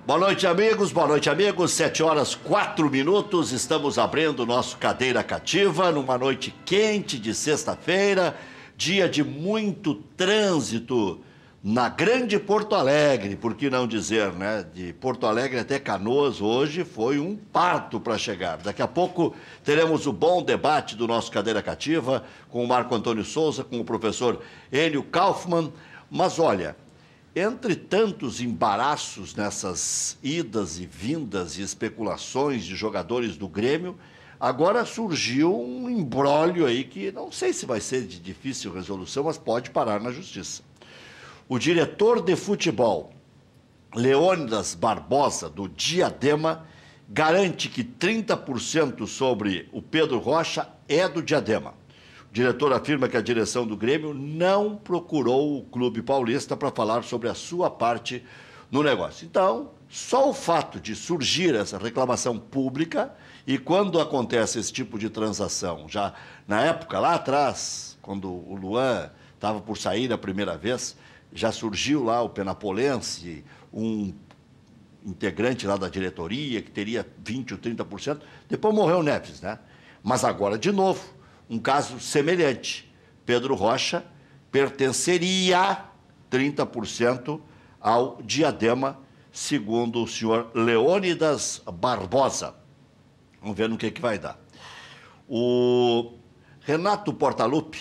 Boa noite, amigos. Boa noite, amigos. 7h04. Estamos abrindo o nosso Cadeira Cativa numa noite quente de sexta-feira, dia de muito trânsito na grande Porto Alegre, por que não dizer, né? De Porto Alegre até Canoas hoje foi um parto para chegar. Daqui a pouco teremos o bom debate do nosso Cadeira Cativa com o Marco Antônio Souza, com o professor Enio Kaufmann. Mas olha, entre tantos embaraços nessas idas e vindas e especulações de jogadores do Grêmio, agora surgiu um imbróglio aí que não sei se vai ser de difícil resolução, mas pode parar na justiça. O diretor de futebol, Leônidas Barbosa, do Diadema, garante que 30% sobre o Pedro Rocha é do Diadema. O diretor afirma que a direção do Grêmio não procurou o clube paulista para falar sobre a sua parte no negócio. Então, só o fato de surgir essa reclamação pública, e quando acontece esse tipo de transação, já na época, lá atrás, quando o Luan estava por sair a primeira vez, já surgiu lá o Penapolense, um integrante lá da diretoria, que teria 20% ou 30%, depois morreu o Neves, né? Mas agora, de novo, um caso semelhante. Pedro Rocha pertenceria 30% ao Diadema, segundo o senhor Leônidas Barbosa. Vamos ver no que vai dar. O Renato Portaluppi,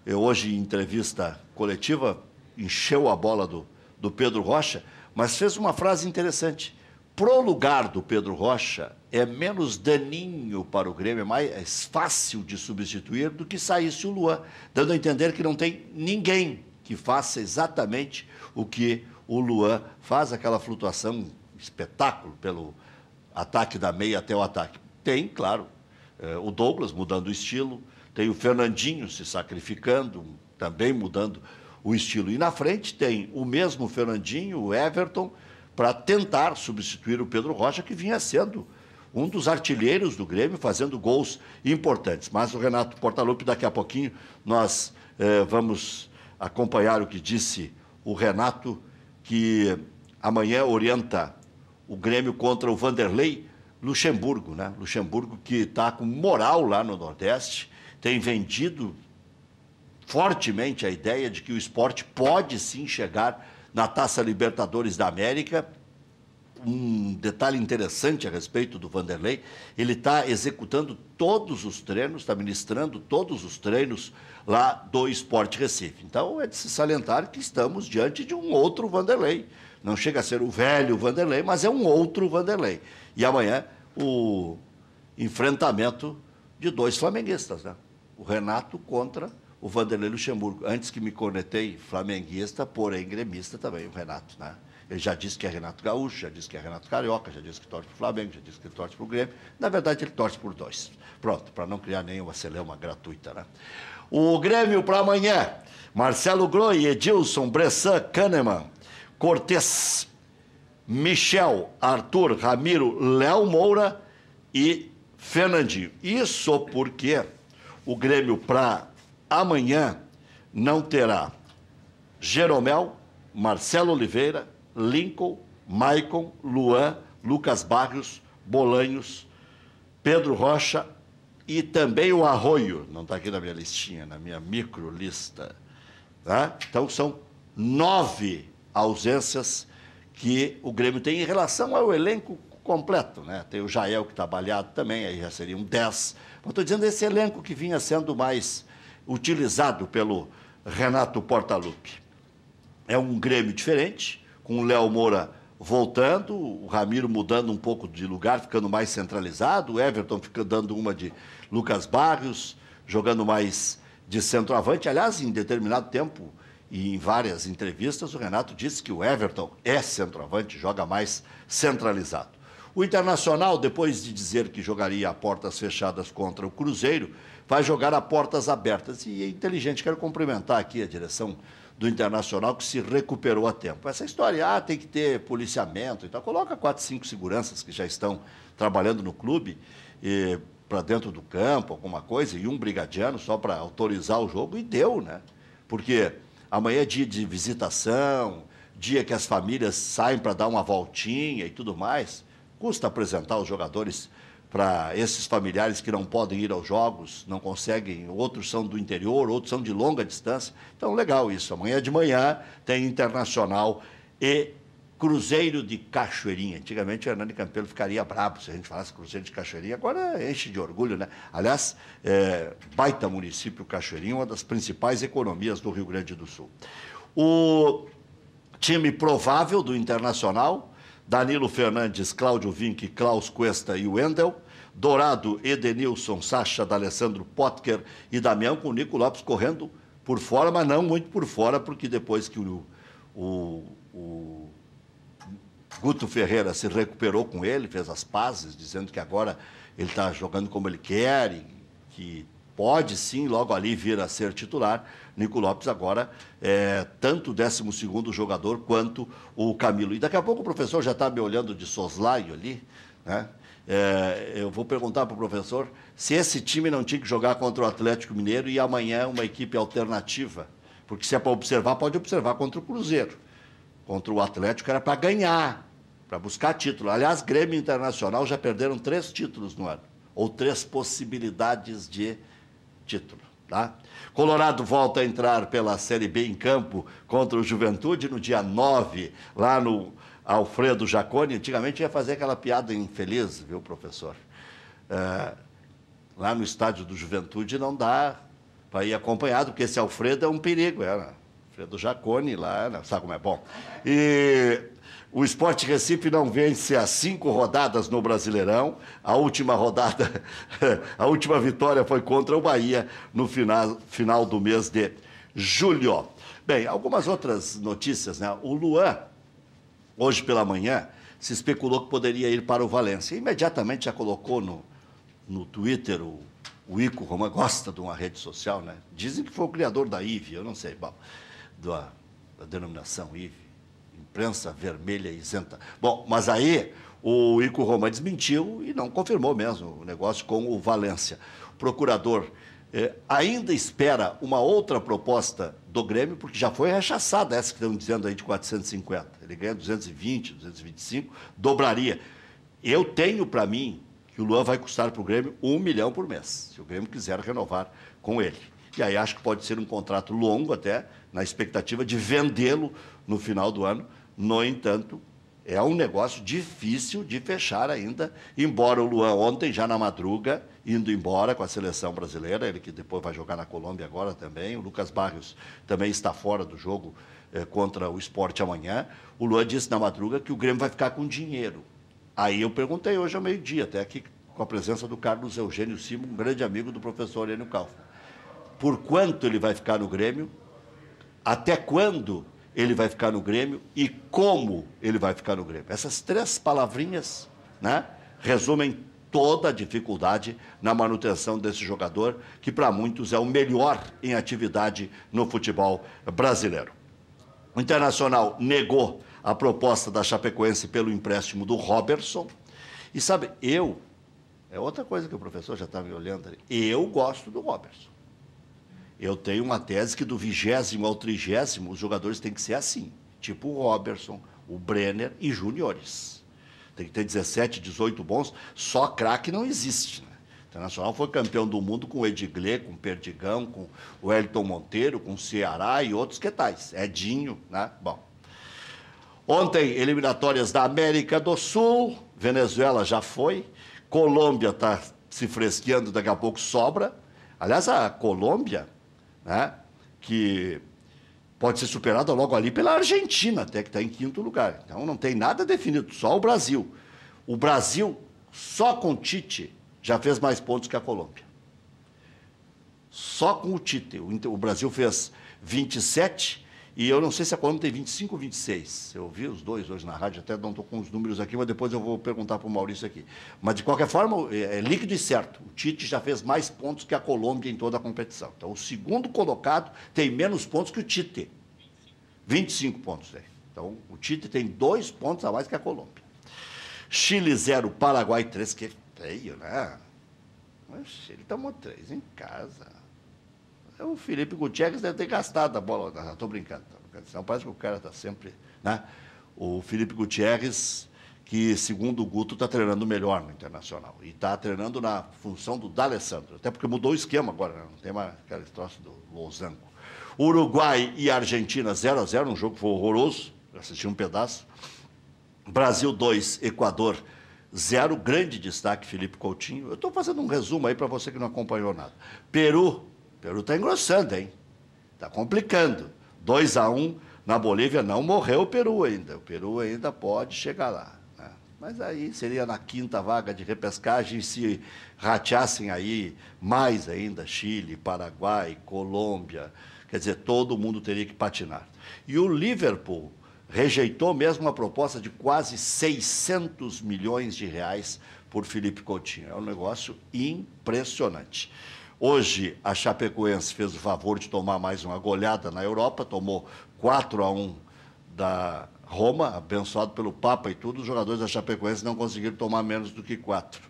hoje em entrevista coletiva, encheu a bola do Pedro Rocha, mas fez uma frase interessante. Pro lugar do Pedro Rocha, é menos daninho para o Grêmio, é mais fácil de substituir do que saísse o Luan, dando a entender que não tem ninguém que faça exatamente o que o Luan faz, aquela flutuação, espetáculo, pelo ataque da meia até o ataque. Tem, claro, o Douglas mudando o estilo, tem o Fernandinho se sacrificando, também mudando o estilo. E na frente tem o mesmo Fernandinho, o Everton, para tentar substituir o Pedro Rocha, que vinha sendo um dos artilheiros do Grêmio, fazendo gols importantes. Mas o Renato Portaluppi, daqui a pouquinho, nós vamos acompanhar o que disse o Renato, que amanhã orienta o Grêmio contra o Vanderlei Luxemburgo, né? Luxemburgo que está com moral lá no Nordeste, tem vendido fortemente a ideia de que o esporte pode sim chegar na Taça Libertadores da América. Um detalhe interessante a respeito do Vanderlei, ele está executando todos os treinos, está ministrando todos os treinos lá do Sport Recife. Então, é de se salientar que estamos diante de um outro Vanderlei. Não chega a ser o velho Vanderlei, mas é um outro Vanderlei. E amanhã, o enfrentamento de dois flamenguistas, né? O Renato contra o Vanderlei Luxemburgo. Antes que me conectei, flamenguista, porém gremista também, o Renato, né? Ele já disse que é Renato Gaúcho, já disse que é Renato Carioca, já disse que torce para o Flamengo, já disse que torce para o Grêmio. Na verdade, ele torce por dois. Pronto, para não criar nenhuma celeuma gratuita, né? O Grêmio para amanhã: Marcelo Groi, Edilson, Bressan, Kahneman, Cortez, Michel, Arthur, Ramiro, Léo Moura e Fernandinho. Isso porque o Grêmio para amanhã não terá Jeromel, Marcelo Oliveira, Lincoln, Maicon, Luan, Lucas Barrios, Bolanhos, Pedro Rocha e também o Arroio. Não está aqui na minha listinha, na minha micro lista. Tá? Então, são 9 ausências que o Grêmio tem em relação ao elenco completo, né? Tem o Jael que está baleado também, aí já seriam 10. Mas estou dizendo esse elenco que vinha sendo mais utilizado pelo Renato Portaluppi. É um Grêmio diferente, com o Léo Moura voltando, o Ramiro mudando um pouco de lugar, ficando mais centralizado, o Everton ficando dando uma de Lucas Barrios, jogando mais de centroavante. Aliás, em determinado tempo e em várias entrevistas, o Renato disse que o Everton é centroavante, joga mais centralizado. O Internacional, depois de dizer que jogaria a portas fechadas contra o Cruzeiro, vai jogar a portas abertas. E é inteligente, quero cumprimentar aqui a direção do Internacional, que se recuperou a tempo. Essa história, tem que ter policiamento, então coloca 4, 5 seguranças que já estão trabalhando no clube para dentro do campo, alguma coisa, e um brigadiano só para autorizar o jogo, e deu, né? Porque amanhã é dia de visitação, dia que as famílias saem para dar uma voltinha e tudo mais, custa apresentar os jogadores para esses familiares que não podem ir aos jogos, não conseguem, outros são do interior, outros são de longa distância. Então, legal isso. Amanhã de manhã tem Internacional e Cruzeiro de Cachoeirinha. Antigamente o Hernani Campelo ficaria bravo se a gente falasse Cruzeiro de Cachoeirinha, agora enche de orgulho, né? Aliás, baita município Cachoeirinha, uma das principais economias do Rio Grande do Sul. O time provável do Internacional: Danilo Fernandes, Cláudio Vinck, Klaus Cuesta e Wendel. Dourado, Edenilson, Sacha, D'Alessandro, Potker e Damião, com o Nico Lopes correndo por fora, mas não muito por fora, porque depois que o Guto Ferreira se recuperou com ele, fez as pazes, dizendo que agora ele está jogando como ele quer e que pode sim logo ali vir a ser titular. Nico Lopes agora é tanto o 12º jogador quanto o Camilo. E daqui a pouco o professor já está me olhando de soslaio ali, né? Eu vou perguntar para o professor se esse time não tinha que jogar contra o Atlético Mineiro e amanhã uma equipe alternativa. Porque se é para observar, pode observar contra o Cruzeiro. Contra o Atlético era para ganhar, para buscar título. Aliás, Grêmio e Internacional já perderam 3 títulos no ano, ou 3 possibilidades de título. Tá? Colorado volta a entrar pela Série B em campo contra o Juventude no dia 9, lá no Alfredo Jaconi. Antigamente ia fazer aquela piada infeliz, viu, professor? Lá no estádio do Juventude não dá para ir acompanhado, porque esse Alfredo é um perigo. Alfredo Jaconi lá, sabe como é bom. E o Sport Recife não vence há 5 rodadas no Brasileirão. A última rodada, a última vitória foi contra o Bahia no final do mês de julho. Bem, algumas outras notícias, né? O Luan, hoje pela manhã, se especulou que poderia ir para o Valência. Imediatamente já colocou no Twitter, o Ico Roman gosta de uma rede social, né? Dizem que foi o criador da IVE, eu não sei, bom, da denominação IVE, Imprensa Vermelha Isenta. Bom, mas aí o Ico Roman desmentiu e não confirmou mesmo o negócio com o Valência. O procurador ainda espera uma outra proposta do Grêmio, porque já foi rechaçada essa que estão dizendo aí de 450. Ele ganha 220, 225, dobraria. Eu tenho para mim que o Luan vai custar para o Grêmio 1 milhão por mês, se o Grêmio quiser renovar com ele. E aí acho que pode ser um contrato longo até, na expectativa de vendê-lo no final do ano. No entanto, é um negócio difícil de fechar ainda, embora o Luan ontem, já na madruga, indo embora com a seleção brasileira, ele que depois vai jogar na Colômbia agora também. O Lucas Barrios também está fora do jogo contra o Sport amanhã. O Luan disse na madruga que o Grêmio vai ficar com dinheiro. Aí eu perguntei hoje ao meio-dia, até aqui com a presença do Carlos Eugênio Simo, um grande amigo do professor Enio Kaufmann. Por quanto ele vai ficar no Grêmio, até quando ele vai ficar no Grêmio e como ele vai ficar no Grêmio. Essas 3 palavrinhas, né, resumem toda a dificuldade na manutenção desse jogador, que para muitos é o melhor em atividade no futebol brasileiro. O Internacional negou a proposta da Chapecoense pelo empréstimo do Robertson. E sabe, é outra coisa que o professor já está me olhando ali, eu gosto do Robertson. Eu tenho uma tese que do 20º ao 30º os jogadores têm que ser assim, tipo o Robertson, o Brenner e juniores. Tem que ter 17, 18 bons, só craque não existe, né? O Internacional foi campeão do mundo com o Edgley, com o Perdigão, com o Wellington Monteiro, com o Ceará e outros que tais. Edinho, né? Bom. Ontem, eliminatórias da América do Sul, Venezuela já foi, Colômbia está se fresqueando, daqui a pouco sobra. Aliás, a Colômbia, né, que pode ser superada logo ali pela Argentina, até que está em 5º lugar. Então, não tem nada definido, só o Brasil. O Brasil, só com o Tite, já fez mais pontos que a Colômbia. Só com o Tite. O Brasil fez 27, e eu não sei se a Colômbia tem 25 ou 26. Eu vi os dois hoje na rádio, até não estou com os números aqui, mas depois eu vou perguntar para o Maurício aqui. Mas, de qualquer forma, é líquido e certo. O Tite já fez mais pontos que a Colômbia em toda a competição. Então, o segundo colocado tem menos pontos que o Tite. 25 pontos. Então, o Tite tem 2 pontos a mais que a Colômbia. Chile 0, Paraguai 3, que feio, né? Mas ele tomou 3 em casa. O Felipe Gutierrez deve ter gastado a bola. Estou brincando. Senão parece que o cara está sempre... Né? O Felipe Gutierrez, que, segundo o Guto, está treinando melhor no Internacional. E está treinando na função do D'Alessandro. Até porque mudou o esquema agora, né? Não tem mais aquele troço do losango. Uruguai e Argentina 0-0, um jogo que foi horroroso. Eu assisti um pedaço. Brasil 2, Equador 0. Grande destaque, Felipe Coutinho. Eu estou fazendo um resumo aí para você que não acompanhou nada. Peru está engrossando, hein? Está complicando. 2-1 na Bolívia, não morreu o Peru ainda. O Peru ainda pode chegar lá, né? Mas aí seria na quinta vaga de repescagem se rateassem aí mais ainda Chile, Paraguai, Colômbia. Quer dizer, todo mundo teria que patinar. E o Liverpool rejeitou mesmo uma proposta de quase 600 milhões de reais por Felipe Coutinho. É um negócio impressionante. Hoje, a Chapecoense fez o favor de tomar mais uma goleada na Europa, tomou 4-1 da Roma, abençoado pelo Papa e tudo. Os jogadores da Chapecoense não conseguiram tomar menos do que 4.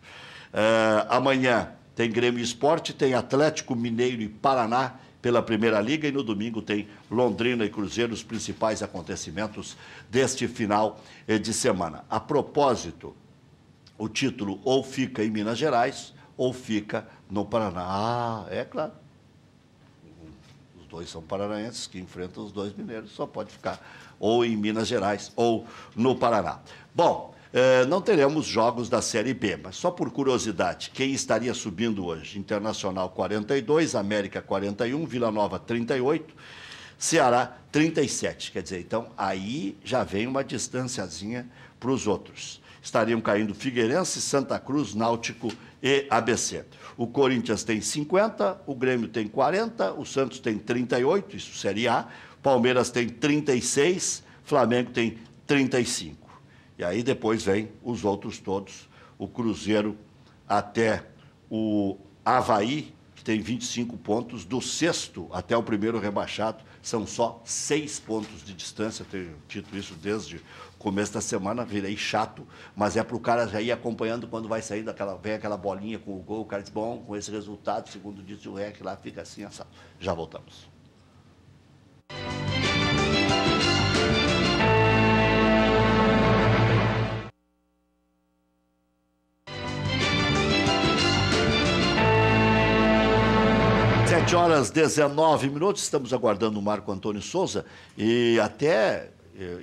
Amanhã tem Grêmio Esporte, tem Atlético Mineiro e Paraná pela Primeira Liga, e no domingo tem Londrina e Cruzeiro, os principais acontecimentos deste final de semana. A propósito, o título ou fica em Minas Gerais ou fica no Paraná. Ah, é claro. Os dois são paranaenses que enfrentam os dois mineiros, só pode ficar ou em Minas Gerais ou no Paraná. Bom, não teremos jogos da Série B, mas só por curiosidade, quem estaria subindo hoje? Internacional 42, América 41, Vila Nova 38, Ceará 37. Quer dizer, então aí já vem uma distanciazinha para os outros. Estariam caindo Figueirense, Santa Cruz, Náutico e ABC. O Corinthians tem 50, o Grêmio tem 40, o Santos tem 38, isso Série A, Palmeiras tem 36, Flamengo tem 35. E aí depois vem os outros todos, o Cruzeiro até o Avaí, que tem 25 pontos, do sexto até o primeiro rebaixado, são só 6 pontos de distância. Eu tenho dito isso desde o começo da semana, virei chato, mas é para o cara já ir acompanhando quando vai sair vem aquela bolinha com o gol, o cara diz, bom, com esse resultado, segundo disse o REC, lá fica assim, assado. Já voltamos. Horas 19 minutos, estamos aguardando o Marco Antônio Souza e até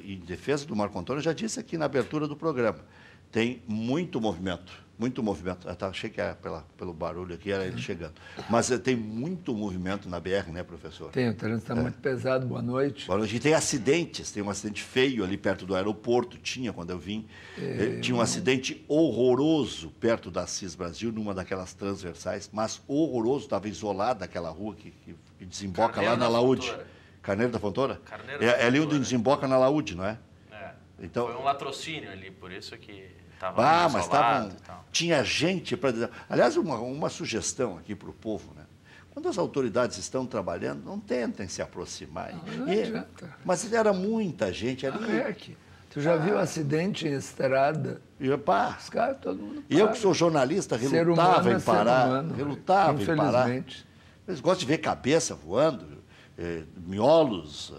em defesa do Marco Antônio, eu já disse aqui na abertura do programa, tem muito movimento, achei que era pelo barulho aqui, era ele chegando, mas tem muito movimento na BR, né, professor? Tem, o trânsito está muito pesado, boa noite. Boa noite, e tem acidentes, tem um acidente feio ali perto do aeroporto, tinha quando eu vim, tinha um acidente horroroso perto da Assis Brasil, numa daquelas transversais, mas horroroso, estava isolada aquela rua que desemboca Carneiro lá na Laúde. Carneiro da Fontoura? É ali onde desemboca na Laúde, não é? Então, foi um latrocínio ali, por isso que... mas tinha gente para dizer. Aliás, uma sugestão aqui para o povo, né? Quando as autoridades estão trabalhando, não tentem se aproximar. Não adianta. Mas era muita gente ali. Tu já viu acidente em estrada? Os caras, todo mundo para. Eu que sou jornalista, relutava em parar. Relutava em parar. Eles gostam de ver cabeça voando, miolos,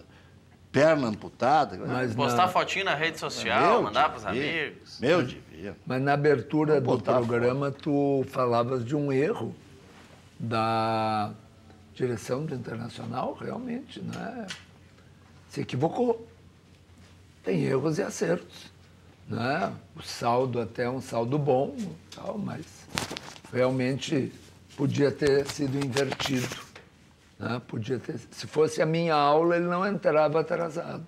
perna amputada. Mas postar fotinho na rede social, mandar para os amigos. Meu divino. Mas na abertura do programa, tu falavas de um erro da direção do Internacional, realmente, né? Se equivocou. Tem erros e acertos, né? O saldo até é um saldo bom, tal, mas realmente podia ter sido invertido. Podia ter, se fosse a minha aula, ele não entrava atrasado.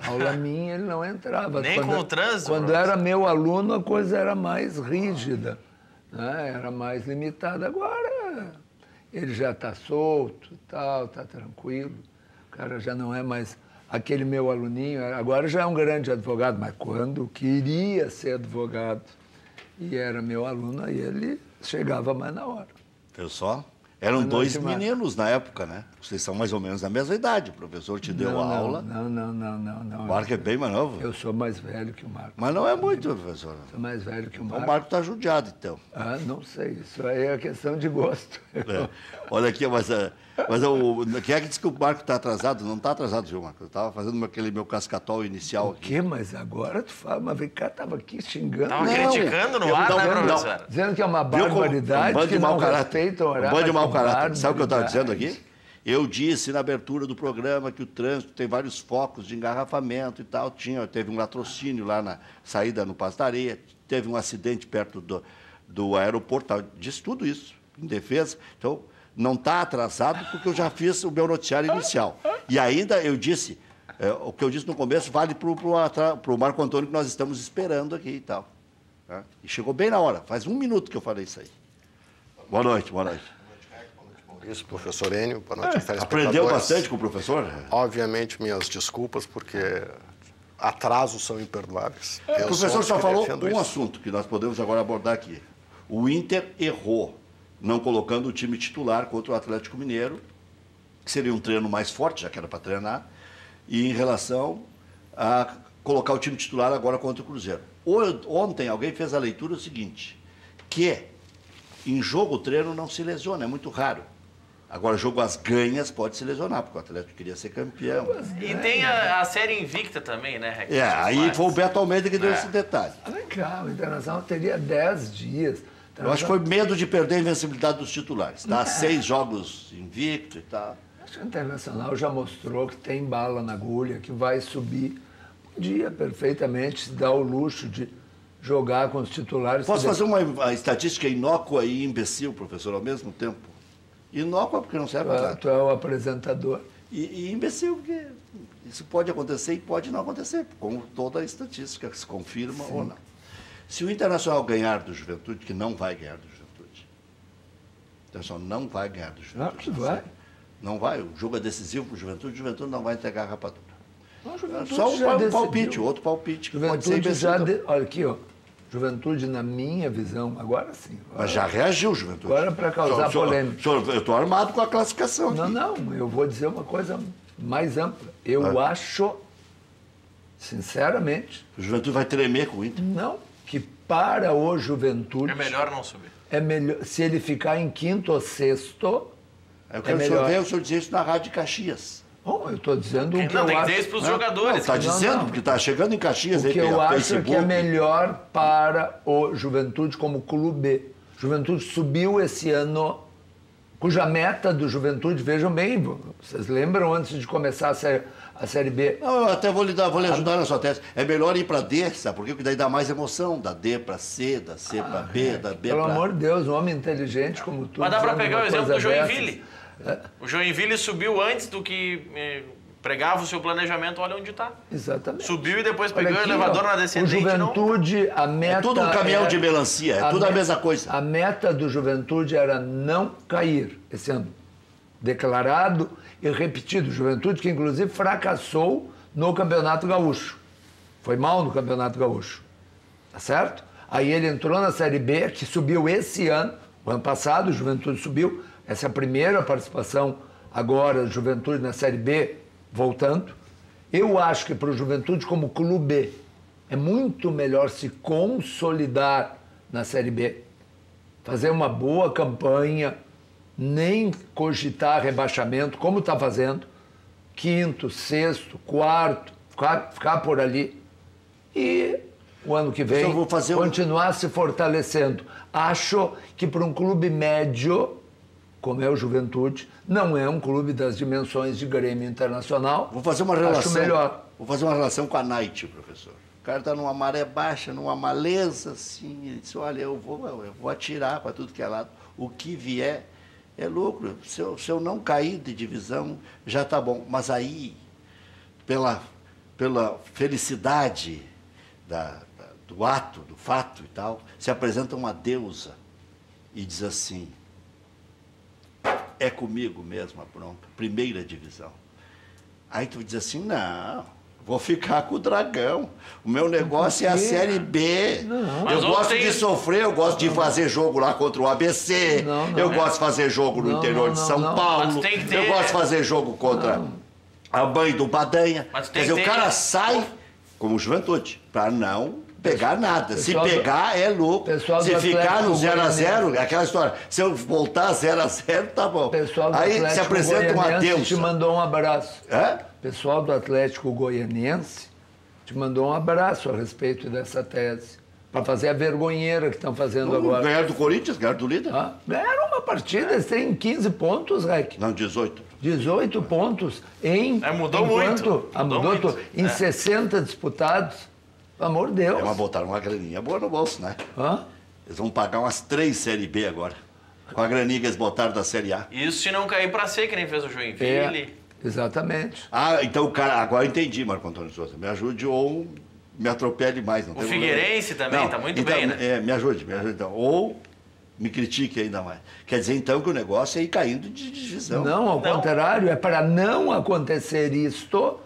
A aula minha, ele não entrava. Nem com o trânsito? Quando era meu aluno, a coisa era mais rígida, né? Era mais limitada. Agora, ele já está solto, tal, está tranquilo. O cara já não é mais aquele meu aluninho. Agora já é um grande advogado, mas quando queria ser advogado e era meu aluno, aí ele chegava mais na hora. Viu só? Eram dois meninos na época, né? Vocês são mais ou menos da mesma idade. O professor te deu a aula. Não. O Marco é bem mais novo. Eu sou mais velho que o Marco. Mas não é muito, professor. Sou mais velho que o Marco. O Marco está judiado, então. Não sei. Isso aí é questão de gosto. Olha aqui, mas quem é que disse que o Marco está atrasado? Não está atrasado, viu, Marco? Eu estava fazendo aquele meu cascatol inicial aqui. O quê? Mas agora tu fala, mas vem cá, estava aqui xingando. Estava criticando no ar, né, professor? Dizendo que é uma barbaridade, que não respeitam o horário. Um bando de mau caráter. Sabe o que eu estava dizendo aqui? Eu disse na abertura do programa que o trânsito tem vários focos de engarrafamento e tal. Teve um latrocínio lá na saída no Passo da Areia, teve um acidente perto do aeroporto, tal. Disse tudo isso, em defesa. Então, não está atrasado porque eu já fiz o meu noticiário inicial. E ainda eu disse, o que eu disse no começo vale para o Marco Antônio, que nós estamos esperando aqui e tal. Tá? E chegou bem na hora, faz 1 minuto que eu falei isso aí. Boa noite, boa noite. Isso, professor Enio, boa noite, telespectadores. Aprendeu bastante com o professor? Obviamente, minhas desculpas, porque atrasos são imperdoáveis. O professor só falou um assunto que nós podemos agora abordar aqui. O Inter errou, não colocando o time titular contra o Atlético Mineiro, que seria um treino mais forte, já que era para treinar, e em relação a colocar o time titular agora contra o Cruzeiro. Ontem alguém fez a leitura seguinte, que em jogo o treino não se lesiona, é muito raro. Agora, jogo às ganhas pode se lesionar, porque o Atlético queria ser campeão. E tem a série invicta também, né, Rex? Aí foi o Beto Almeida que deu esse detalhe. Vem cá, o Internacional teria 10 dias. Eu acho que foi medo de perder a invencibilidade dos titulares. Tá? 6 jogos invicto e tal. Acho que o Internacional já mostrou que tem bala na agulha, que vai subir. Podia perfeitamente se dar o luxo de jogar com os titulares. Posso fazer uma estatística inócua e imbecil, professor, ao mesmo tempo? Inócua porque não serve para nada. Tu é o apresentador. E imbecil porque isso pode acontecer e pode não acontecer, como toda a estatística se confirma ou não. Se o Internacional ganhar do Juventude, que não vai ganhar do Juventude, o Internacional não vai ganhar do Juventude. Não, que vai. Não vai, o jogo é decisivo para o Juventude não vai entregar a rapadura. Não, Juventude só já um palpite, outro palpite. Que pode ser imbecil. Olha aqui, ó. Juventude, na minha visão, agora sim. Mas já reagiu, Juventude. Agora para causar polêmica. Eu estou armado com a classificação aqui. Não, eu vou dizer uma coisa mais ampla. Eu acho, sinceramente... O Juventude vai tremer com o Inter? Não, que para o Juventude... É melhor não subir. É melhor, se ele ficar em 5º ou 6º... Eu quero que o senhor veja o senhor dizer isso na Rádio Caxias. Bom, eu estou dizendo o que eu acho... Não, tem que dizer isso para os jogadores. Está dizendo, porque está chegando em Caxias. O que eu acho é que é melhor para o Juventude como clube. Juventude subiu esse ano, cuja meta do Juventude, vejam bem, vocês lembram antes de começar a Série B? Não, eu até vou lhe ajudar na sua tese. É melhor ir para D, sabe? Porque daí dá mais emoção. Da D para C, da C para B, da B para... Pelo amor de Deus, um homem inteligente como tu... Mas dá para pegar o exemplo do Joinville. O Joinville subiu antes do que pregava o seu planejamento, olha onde está. Exatamente. Subiu e depois pegou o elevador na descendente. O Juventude, a meta... É tudo um caminhão de melancia, é tudo a mesma coisa. A meta do Juventude era não cair esse ano. Declarado e repetido. Juventude que, inclusive, fracassou no Campeonato Gaúcho. Foi mal no Campeonato Gaúcho. Tá certo? Aí ele entrou na Série B, que subiu esse ano. O ano passado, o Juventude subiu. Essa é a primeira participação agora, Juventude na Série B, voltando. Eu acho que para o Juventude, como clube, é muito melhor se consolidar na Série B, fazer uma boa campanha, nem cogitar rebaixamento, como está fazendo, 5º, 6º, 4º, ficar por ali. E o ano que vem continuar se fortalecendo. Acho que para um clube médio, como é o Juventude, não é um clube das dimensões de Grêmio Internacional. Vou fazer uma relação. Acho melhor. Vou fazer uma relação com a Night, professor. O cara está numa maré baixa, numa maleza, assim. Ele disse, olha, eu vou atirar para tudo que é lado. O que vier é lucro. Se eu não cair de divisão, já está bom. Mas aí, pela felicidade do ato, do fato e tal, se apresenta uma deusa e diz assim... É comigo mesmo a bronca, primeira divisão. Aí tu diz assim, não, vou ficar com o Dragão. O meu negócio é a Série B. Não. Eu gosto de sofrer, eu gosto de fazer jogo lá contra o ABC. Eu gosto de fazer jogo no interior de São Paulo. Eu gosto de fazer jogo contra a mãe do Badanha. Quer dizer, o cara sai como Juventude, para não Pegar nada. Se Pessoal pegar, é louco. Pessoal Se do ficar no Atlético 0x0, aquela história. Se eu voltar 0x0, tá bom. Pessoal do Aí se Atlético apresenta um Goianiense adeus. te mandou um abraço. É? Pessoal do Atlético Goianiense te mandou um abraço a respeito dessa tese. Para fazer a vergonheira que estão fazendo agora. Ganharam do Corinthians, ganharam do líder. Ah, ganharam uma partida, eles têm 15 pontos, Rec. Não, 18. 18 pontos em... Mudou muito. Mudou muito. Em 60 disputados. Pelo amor de Deus. Mas botaram uma graninha boa no bolso, né? Hã? Eles vão pagar umas 3 Série B agora. Com a graninha que eles botaram da Série A. Isso se não cair pra C, que nem fez o Joinville. Exatamente. Ah, então o cara... Agora eu entendi, Marco Antônio Souza. Me ajude ou me atropele mais. Não O tem Figueirense problema. também Não, tá muito então, bem, né? Me ajude então. Ou me critique ainda mais. Quer dizer, então, que o negócio é ir caindo de divisão. Não, ao contrário, é para não acontecer isto,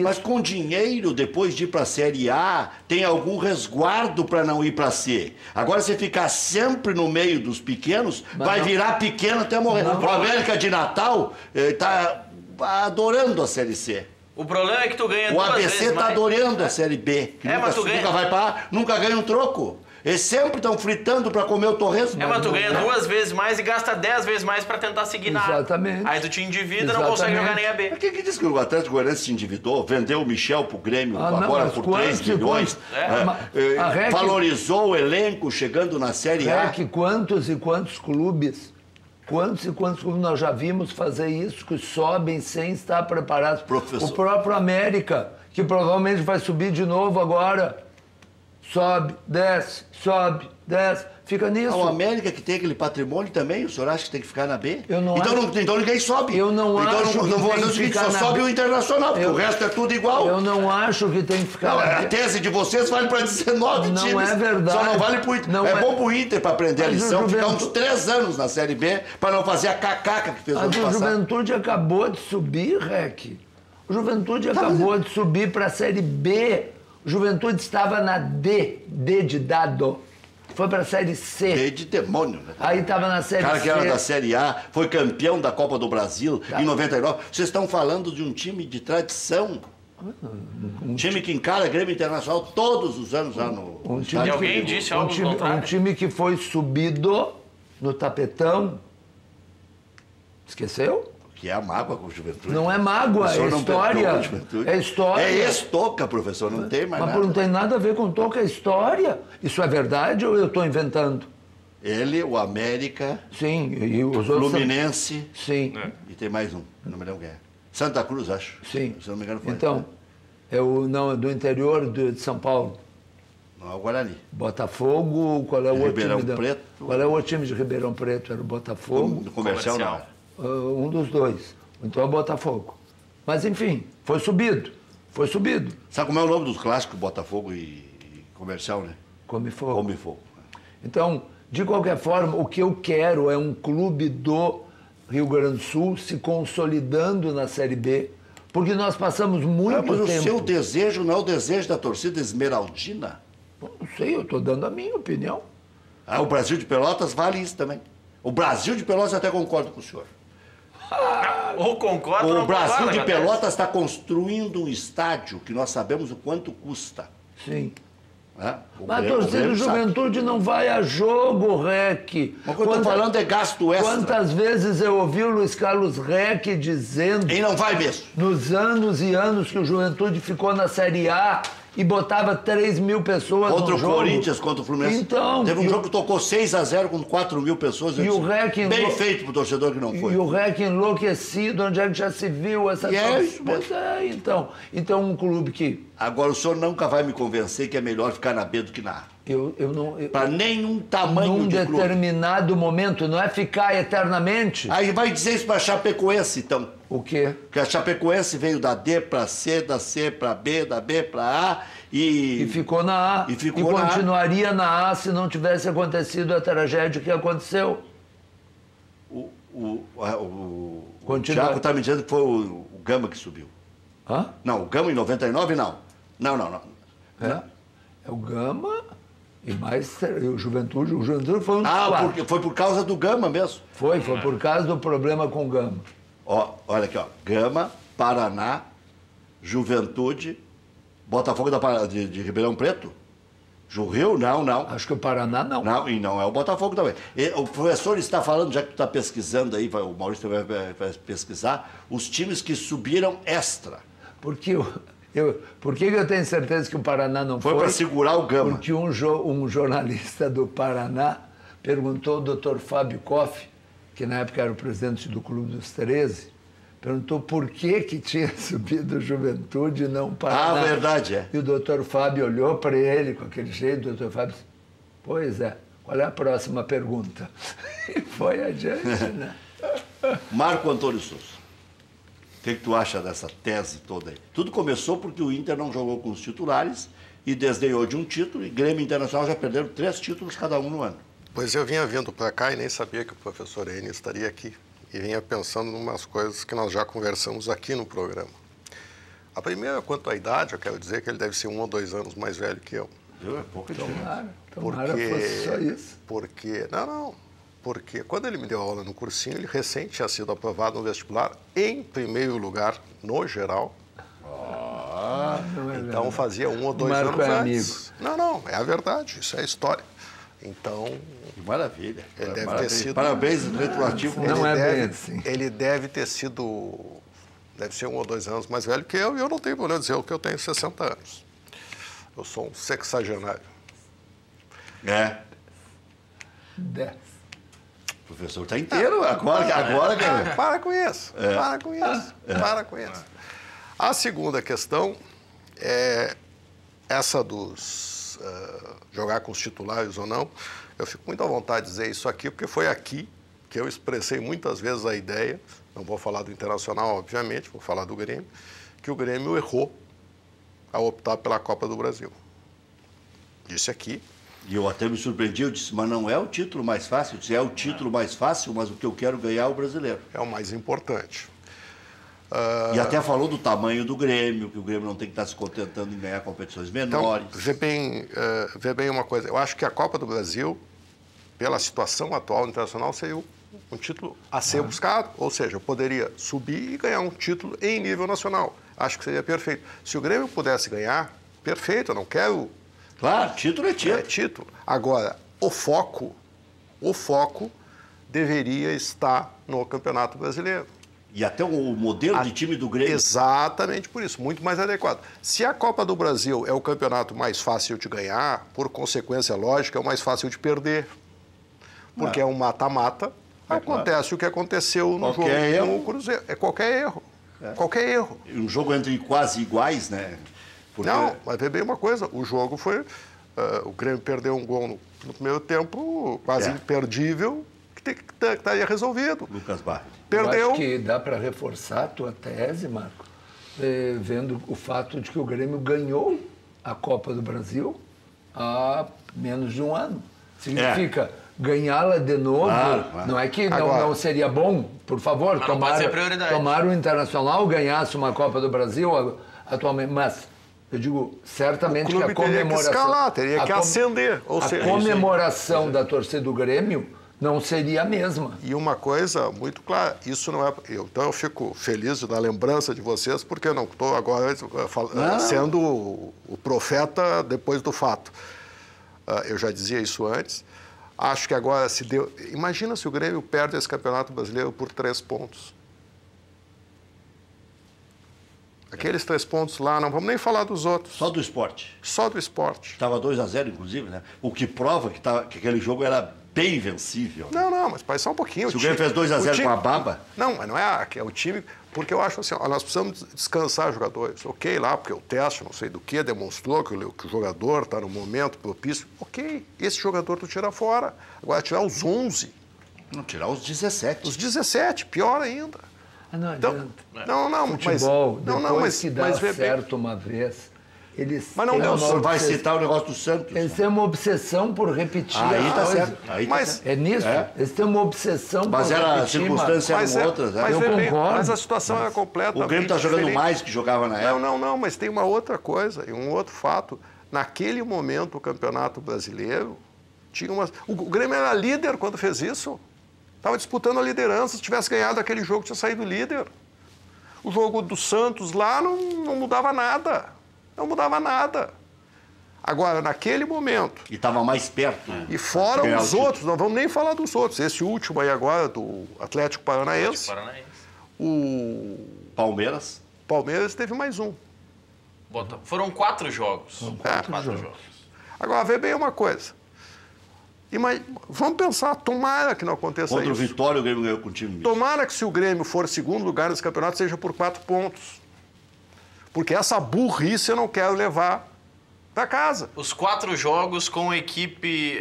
Mas com dinheiro, depois de ir para a Série A, tem algum resguardo para não ir para C. Agora, se ficar sempre no meio dos pequenos, vai virar pequeno até morrer. O América de Natal está adorando a Série C. O problema é que tu ganha O duas ABC vezes está mais. adorando a Série B. Que mas tu nunca vai para nunca ganha um troco. Eles sempre estão fritando para comer o torresmo. Mas tu ganha 2 vezes mais e gasta 10 vezes mais pra tentar seguir na A. Exatamente. Aí tu te endivida e não consegue jogar nem a B. Quem que disse que o Atlético Goianiense se endividou? Vendeu o Michel pro Grêmio agora mas por quantos 3 milhões. Valorizou o elenco chegando na Série A. Quantos e quantos clubes nós já vimos fazer isso, que sobem sem estar preparados? Professor. O próprio América, que provavelmente vai subir de novo agora. Sobe, desce, fica nisso. O América, que tem aquele patrimônio também, o senhor acha que tem que ficar na B? Eu não então ninguém sobe. Eu não acho Então que não vou tem fazer o que seguinte, ficar só na sobe B. o Internacional, porque o resto é tudo igual. Eu não acho que tem que ficar Não, na a B. tese de vocês vale para 19 Não times. é verdade. Só não vale pro Inter. Não é é. bom pro Inter para aprender a Mas o lição, ficar uns Juventude- 3 anos na Série B para não fazer a cacaca que fez o Mas ano o passado. Juventude acabou de subir, Rec. O Juventude acabou de subir para a Série B. O Juventude estava na D de dado. Foi para a Série C. Cheio de demônio, né? Aí estava na Série O cara que era C. da Série A, foi campeão da Copa do Brasil Tá. em 99. Vocês estão falando de um time de tradição. Um time que encara Grêmio Internacional todos os anos lá no Um estádio. E alguém disse algo do um contrário? time que foi subido no tapetão. Esqueceu? Que é a mágoa com o Juventude. Não é mágoa, O senhor é não história. perdoa o Juventude. É história. É ex-toca, professor, não tem mais Mas nada. não tem nada a ver com toca, é história. Isso é verdade ou eu estou inventando? Ele, o América, Sim, e os outros... Fluminense Sim, e tem mais um, eu não me lembro quem é. Santa Cruz, acho. sim. Se não me engano foi. Então, é do interior de São Paulo. Não, é o Guarani. Botafogo, qual é o outro Ribeirão time? Preto. Qual é o outro time de Ribeirão Preto? Era o Botafogo? No comercial, não. Um dos dois. Então é o Botafogo. Mas enfim, foi subido. Foi subido. Sabe como é o nome dos clássicos, Botafogo e comercial, né? Come fogo. Come fogo. Então, de qualquer forma, o que eu quero é um clube do Rio Grande do Sul se consolidando na Série B, porque nós passamos muito Mas tempo... o seu desejo não é o desejo da torcida esmeraldina? Não sei, eu estou dando a minha opinião. Ah, o Brasil de Pelotas vale isso também. O Brasil de Pelotas até concordo com o senhor. Ou concorda ou O não Brasil concorda, de acontece. Pelotas está construindo um estádio que nós sabemos o quanto custa. Sim. Né? O Mas a Grêmio- o torcida Grêmio do sabe. Juventude não vai a jogo, Rec. Mas o que eu estou falando é gasto extra. Quantas vezes eu ouvi o Luiz Carlos Rec dizendo, E não vai mesmo. nos anos e anos que o Juventude ficou na Série A e botava 3 mil pessoas Contra no o jogo. Corinthians, contra o Fluminense. Então, Teve um jogo que tocou 6-0 com 4 mil pessoas. Eu E o disse, Rec bem feito pro torcedor que não foi. E o Rec enlouquecido, onde é que já se viu essa E é isso Pois é, então um clube que Agora, o senhor nunca vai me convencer que é melhor ficar na B do que na A. eu não... Para nenhum tamanho num de clube. determinado momento, não é ficar eternamente. Aí vai dizer isso para Chapecoense, então. O quê? Que a Chapecoense veio da D para C, da C para B, da B para A E ficou na A. E ficou na A. continuaria na A se não tivesse acontecido a tragédia que aconteceu. O Continua. Thiago está me dizendo que foi o Gama que subiu. Hã? Não, o Gama em 99, não. Não. É o Gama e mais o Juventude. O Juventude foi um dos quatro. Porque foi por causa do Gama mesmo. Foi por causa do problema com o Gama. Ó, olha aqui, ó. Gama, Paraná, Juventude, Botafogo de Ribeirão Preto? Rio? Não. Acho que o Paraná não. Não, e não é o Botafogo também. O professor está falando, já que tu está pesquisando aí, o Maurício vai pesquisar, os times que subiram extra. Por que eu tenho certeza que o Paraná não foi? Foi para segurar o Gama. Porque um jornalista do Paraná perguntou ao Dr. Fábio Koff, que na época era o presidente do Clube dos 13, perguntou por que tinha subido Juventude e não Paraná. Ah, verdade, é. E o doutor Fábio olhou para ele com aquele jeito, o doutor Fábio disse, pois é, qual é a próxima pergunta? E foi adiante, né? Marco Antônio Souza, o que tu acha dessa tese toda aí? Tudo começou porque o Inter não jogou com os titulares e desdenhou de um título, e Grêmio e Internacional já perderam 3 títulos cada um no ano. Pois eu vinha vindo para cá e nem sabia que o professor Enio estaria aqui. E vinha pensando em umas coisas que nós já conversamos aqui no programa. A primeira, quanto à idade, eu quero dizer que ele deve ser 1 ou 2 anos mais velho que eu. É pouca diferença. Tomara fosse só isso. Porque quando ele me deu aula no cursinho, ele recém tinha sido aprovado no vestibular em primeiro lugar, no geral. Então fazia 1 ou 2 anos antes. Não, é a verdade, isso é a história. Então... Que maravilha. Ele deve ter sido... Parabéns, retroativo. Não é bem assim. Ele deve ter sido... Deve ser 1 ou 2 anos mais velho que eu, e eu não tenho problema dizer que eu tenho 60 anos. Eu sou um sexagenário. É. 10. O professor está inteiro agora. Para com isso. Para com isso. A segunda questão é essa dos jogar com os titulares ou não. Eu fico muito à vontade de dizer isso aqui, porque foi aqui que eu expressei muitas vezes a ideia, não vou falar do Internacional, obviamente, vou falar do Grêmio, que o Grêmio errou ao optar pela Copa do Brasil. Disse aqui. E eu até me surpreendi, eu disse, mas não é o título mais fácil? Eu disse, é o título mais fácil, mas o que eu quero ganhar é o brasileiro. É o mais importante. E até falou do tamanho do Grêmio, que o Grêmio não tem que estar se contentando em ganhar competições menores. Então, vê bem uma coisa. Eu acho que a Copa do Brasil, pela situação atual internacional, seria um título a ser buscado. Ou seja, eu poderia subir e ganhar um título em nível nacional. Acho que seria perfeito. Se o Grêmio pudesse ganhar, perfeito, eu não quero... Claro, título é título. É título. Agora, o foco deveria estar no Campeonato Brasileiro. E até o modelo de time do Grêmio. Exatamente por isso, muito mais adequado. Se a Copa do Brasil é o campeonato mais fácil de ganhar, por consequência lógica, é o mais fácil de perder. Porque é um mata-mata, acontece o que aconteceu no jogo com o Cruzeiro. É qualquer erro. Qualquer erro. Um jogo entre quase iguais, né? Porque... Não, mas vê bem uma coisa, o jogo foi... o Grêmio perdeu um gol no primeiro tempo, quase imperdível, que estaria resolvido. Lucas Barros. Perdeu. Eu acho que dá para reforçar a tua tese, Marco, vendo o fato de que o Grêmio ganhou a Copa do Brasil há menos de um ano. Significa ganhá-la de novo, não é que não seria bom, por favor, tomar o Internacional ganhasse uma Copa do Brasil atualmente, mas eu digo, certamente que a comemoração... Teria que acender. Ou seja, a comemoração da torcida do Grêmio não seria a mesma. E uma coisa muito clara, isso não é... Então eu fico feliz da lembrança de vocês, porque eu não estou agora sendo o profeta depois do fato. Eu já dizia isso antes. Acho que agora se deu... Imagina se o Grêmio perde esse Campeonato Brasileiro por 3 pontos. Aqueles 3 pontos lá, não vamos nem falar dos outros. Só do Sport. Só do Sport. Estava 2-0, inclusive, né? O que prova que aquele jogo era bem vencível. Não, mas parece só um pouquinho. Se o Grêmio fez 2-0 com a Baba... Não, mas não é o time... Porque eu acho assim, nós precisamos descansar jogadores. Ok, lá, porque o teste, não sei do que, demonstrou que o jogador está no momento propício. Ok, esse jogador tu tira fora. Agora, tirar os 11. Não, tirar os 17. Os 17, pior ainda. Não adianta. Futebol, depois que dá certo uma vez, eles... Mas não deu certo. Vai citar o negócio do Santos. Eles têm uma obsessão por repetir aí tá certo. É nisso. Eles têm uma obsessão por repetir. Mas as circunstâncias eram outras. Eu concordo. Mas a situação era completamente O Grêmio está jogando mais que jogava na época. Não, mas tem uma outra coisa e um outro fato. Naquele momento, o Campeonato Brasileiro tinha uma... O Grêmio era líder quando fez isso. Estava disputando a liderança. Se tivesse ganhado aquele jogo, tinha saído líder. O jogo do Santos lá não mudava nada. Não mudava nada. Agora, naquele momento... E estava mais perto. E fora os outros, não vamos nem falar dos outros. Esse último aí agora, do Atlético Paranaense. O Palmeiras teve mais um. Foram 4 jogos. Quatro jogos. Agora, vê bem uma coisa. Vamos pensar, tomara que não aconteça Contra isso. Contra o Vitória, o Grêmio ganhou com o time. Tomara que se o Grêmio for segundo lugar nesse campeonato, seja por 4 pontos. Porque essa burrice eu não quero levar para casa. Os 4 jogos com equipe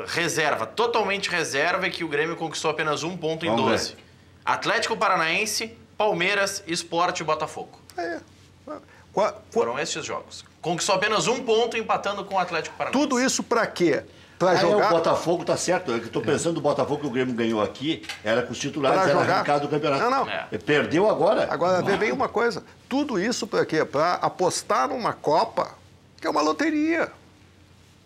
reserva, totalmente reserva, e que o Grêmio conquistou apenas 1 ponto em 12. Atlético Paranaense, Palmeiras, Sport e Botafogo. Foram esses jogos. Conquistou apenas 1 ponto empatando com o Atlético Paranaense. Tudo isso para quê? Para jogar... O Botafogo tá certo. Eu estou pensando do Botafogo que o Grêmio ganhou aqui, era com os titulares, pra era jogar... arrancado do campeonato. Não. Perdeu agora. Agora, vê bem uma coisa. Tudo isso para quê? Para apostar numa Copa, que é uma loteria.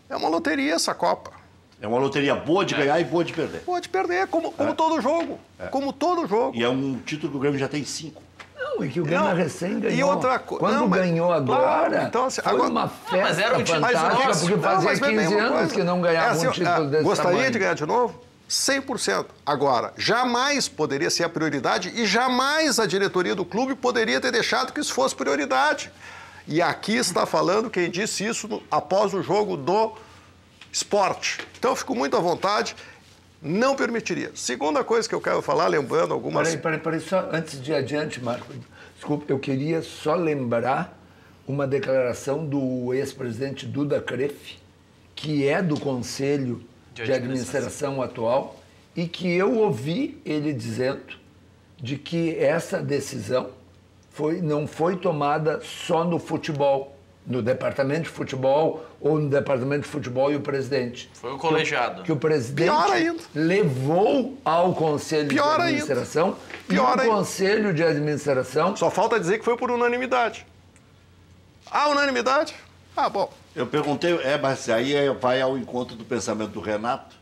É uma loteria essa Copa. É uma loteria boa de ganhar e boa de perder. Boa de perder, como todo jogo. Como todo jogo. E é um título que o Grêmio já tem 5. Não, é que o Grêmio recém ganhou. E outra coisa. Quando ganhou agora, claro, então, assim, foi uma festa mas era um fantástica, porque fazia 15 anos que não ganhava um título desse Gostaria tamanho. de ganhar de novo? 100%. Agora, jamais poderia ser a prioridade e jamais a diretoria do clube poderia ter deixado que isso fosse prioridade. E aqui está falando quem disse isso após o jogo do Sport. Então, eu fico muito à vontade. Não permitiria. Segunda coisa que eu quero falar, lembrando algumas... Peraí, só antes de adiante, Marco. Desculpa, eu queria só lembrar uma declaração do ex-presidente Duda Kreff, que é do Conselho de Administração atual, e que eu ouvi ele dizendo de que essa decisão não foi tomada só no futebol, no departamento de futebol ou no departamento de futebol e o presidente. Foi o colegiado. Que o presidente levou ao Conselho de Administração e o Conselho de Administração... Só falta dizer que foi por unanimidade. Unanimidade? Bom. Eu perguntei, mas aí vai ao encontro do pensamento do Renato,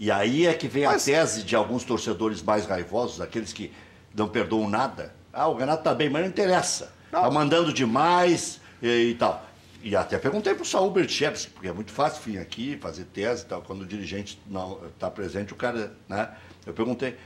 e aí é que vem a tese de alguns torcedores mais raivosos, aqueles que não perdoam nada. O Renato tá bem, mas não interessa. Tá mandando demais... e tal. E até perguntei para o Saul Berchevski, porque é muito fácil vir aqui, fazer tese e tal, quando o dirigente não está presente, o cara, né? Eu perguntei,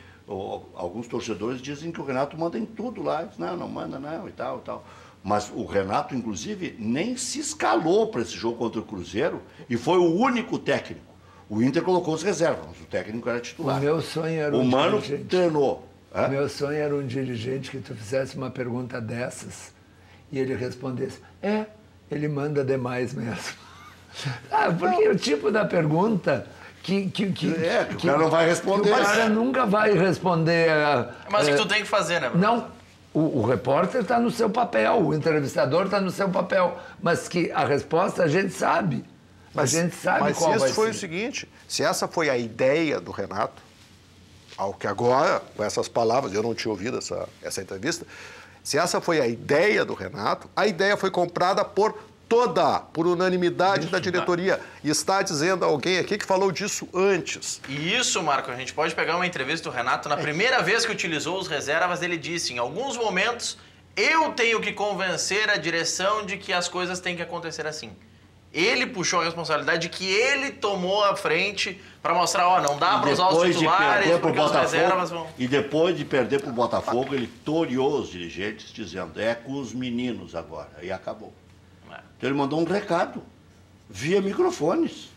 alguns torcedores dizem que o Renato manda em tudo lá. Disse, não manda não, e tal, e tal. Mas o Renato, inclusive, nem se escalou para esse jogo contra o Cruzeiro e foi o único técnico. O Inter colocou os reservas, mas o técnico era titular. O meu sonho era um Mano treinou. O meu sonho era um dirigente que tu fizesse uma pergunta dessas e ele respondesse, ele manda demais mesmo. Porque o tipo da pergunta que o cara não vai responder. O cara nunca vai responder. Mas o que tu tem que fazer, né? Não, o repórter está no seu papel, o entrevistador está no seu papel, mas que a resposta a gente sabe. Mas a gente sabe qual vai ser. Mas isso foi o seguinte, se essa foi a ideia do Renato, ao que agora, com essas palavras, eu não tinha ouvido essa entrevista, se essa foi a ideia do Renato, a ideia foi comprada por unanimidade da diretoria. E está dizendo alguém aqui que falou disso antes. E isso, Marco, a gente pode pegar uma entrevista do Renato, na primeira vez que utilizou os reservas, ele disse, em alguns momentos, eu tenho que convencer a direção de que as coisas têm que acontecer assim. Ele puxou a responsabilidade de que ele tomou a frente para mostrar, não dá para usar os titulares, porque as reservas vão... E depois de perder para o Botafogo, ele toreou os dirigentes, dizendo, com os meninos agora. E acabou. Então ele mandou um recado, via microfones.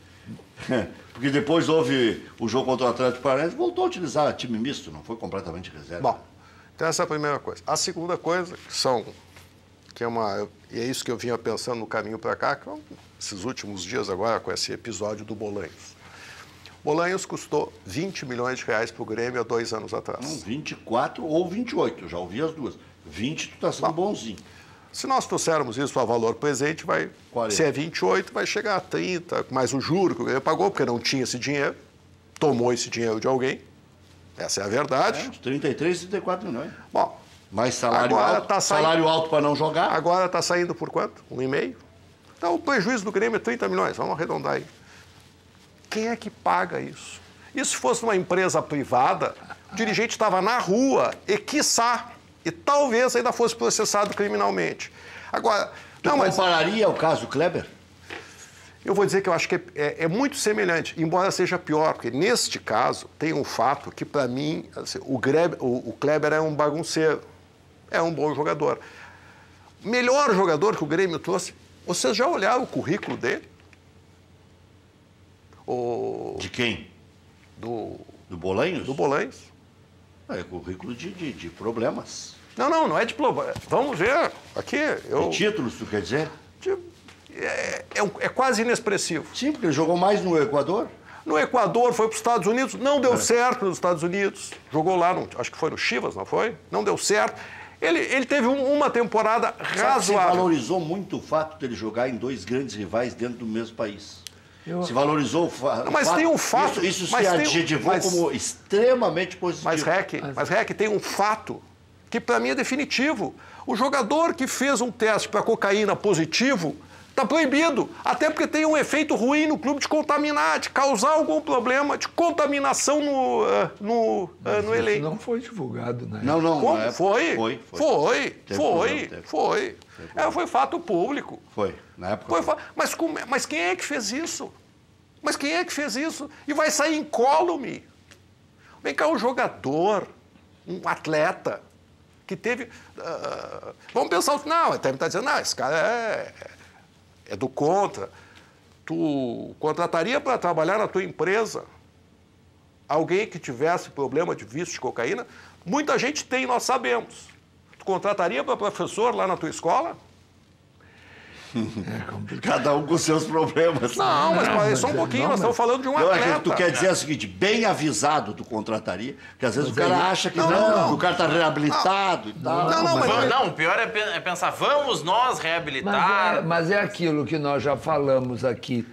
Porque depois houve o jogo contra o Atlético Paranaense, voltou a utilizar time misto, não foi completamente reserva. Bom, então essa é a primeira coisa. A segunda coisa, e é isso que eu vinha pensando no caminho para cá, que esses últimos dias agora, com esse episódio do Bolanhos. Bolanhos custou 20 milhões de reais para o Grêmio há 2 anos atrás. 24 ou 28, já ouvi as duas. 20 tu está sendo bonzinho. Se nós trouxermos isso a valor presente, se é 28, vai chegar a 30, mais o juro que o Grêmio pagou, porque não tinha esse dinheiro, tomou esse dinheiro de alguém. Essa é a verdade. 33, 34 milhões. Bom, mais salário alto, salário alto para não jogar. Agora está saindo por quanto? 1,5? Então o prejuízo do Grêmio é 30 milhões, vamos arredondar aí. Quem é que paga isso? E se fosse uma empresa privada, o dirigente estava na rua e quiçá, e talvez ainda fosse processado criminalmente. Agora, Não, mas compararia o caso Kleber? Eu vou dizer que eu acho que é muito semelhante, embora seja pior, porque neste caso tem um fato que, para mim, assim, o Kleber é um bagunceiro, é um bom jogador. Melhor jogador que o Grêmio trouxe, vocês já olharam o currículo dele? De quem? Do Bolanhos? Do Bolanhos. É currículo de problemas. Não é de problema. Vamos ver. Aqui, De títulos, tu quer dizer? É quase inexpressivo. Sim, porque ele jogou mais no Equador. No Equador, foi para os Estados Unidos, não deu certo nos Estados Unidos. Jogou lá, acho que foi no Chivas, não foi? Não deu certo. Ele teve uma temporada razoável. Se valorizou muito o fato de ele jogar em dois grandes rivais dentro do mesmo país. Se valorizou o fato. Mas tem um fato. Isso se adjetivou como extremamente positivo. Mas, Rec, tem um fato que para mim é definitivo. O jogador que fez um teste para cocaína positivo está proibido. Até porque tem um efeito ruim no clube de contaminar, de causar algum problema de contaminação no elenco. Não foi divulgado, né? Não. Como? Foi. Teve. Foi fato público. Foi, na época. Mas quem é que fez isso? E vai sair incólume. Vem cá, um jogador, um atleta, que teve... vamos pensar... Não, até me está dizendo, não, esse cara é do contra. Tu contrataria para trabalhar na tua empresa alguém que tivesse problema de vício de cocaína? Muita gente tem, nós sabemos. Tu contrataria para professor lá na tua escola? É complicado. Cada um com seus problemas. Não, mas só um pouquinho, nós estamos falando de um atleta. Tu quer dizer o seguinte, bem avisado tu contrataria, porque às vezes o cara acha que que o cara está reabilitado e tal. Não, o pior é pensar, vamos nós reabilitar. Mas é aquilo que nós já falamos aqui.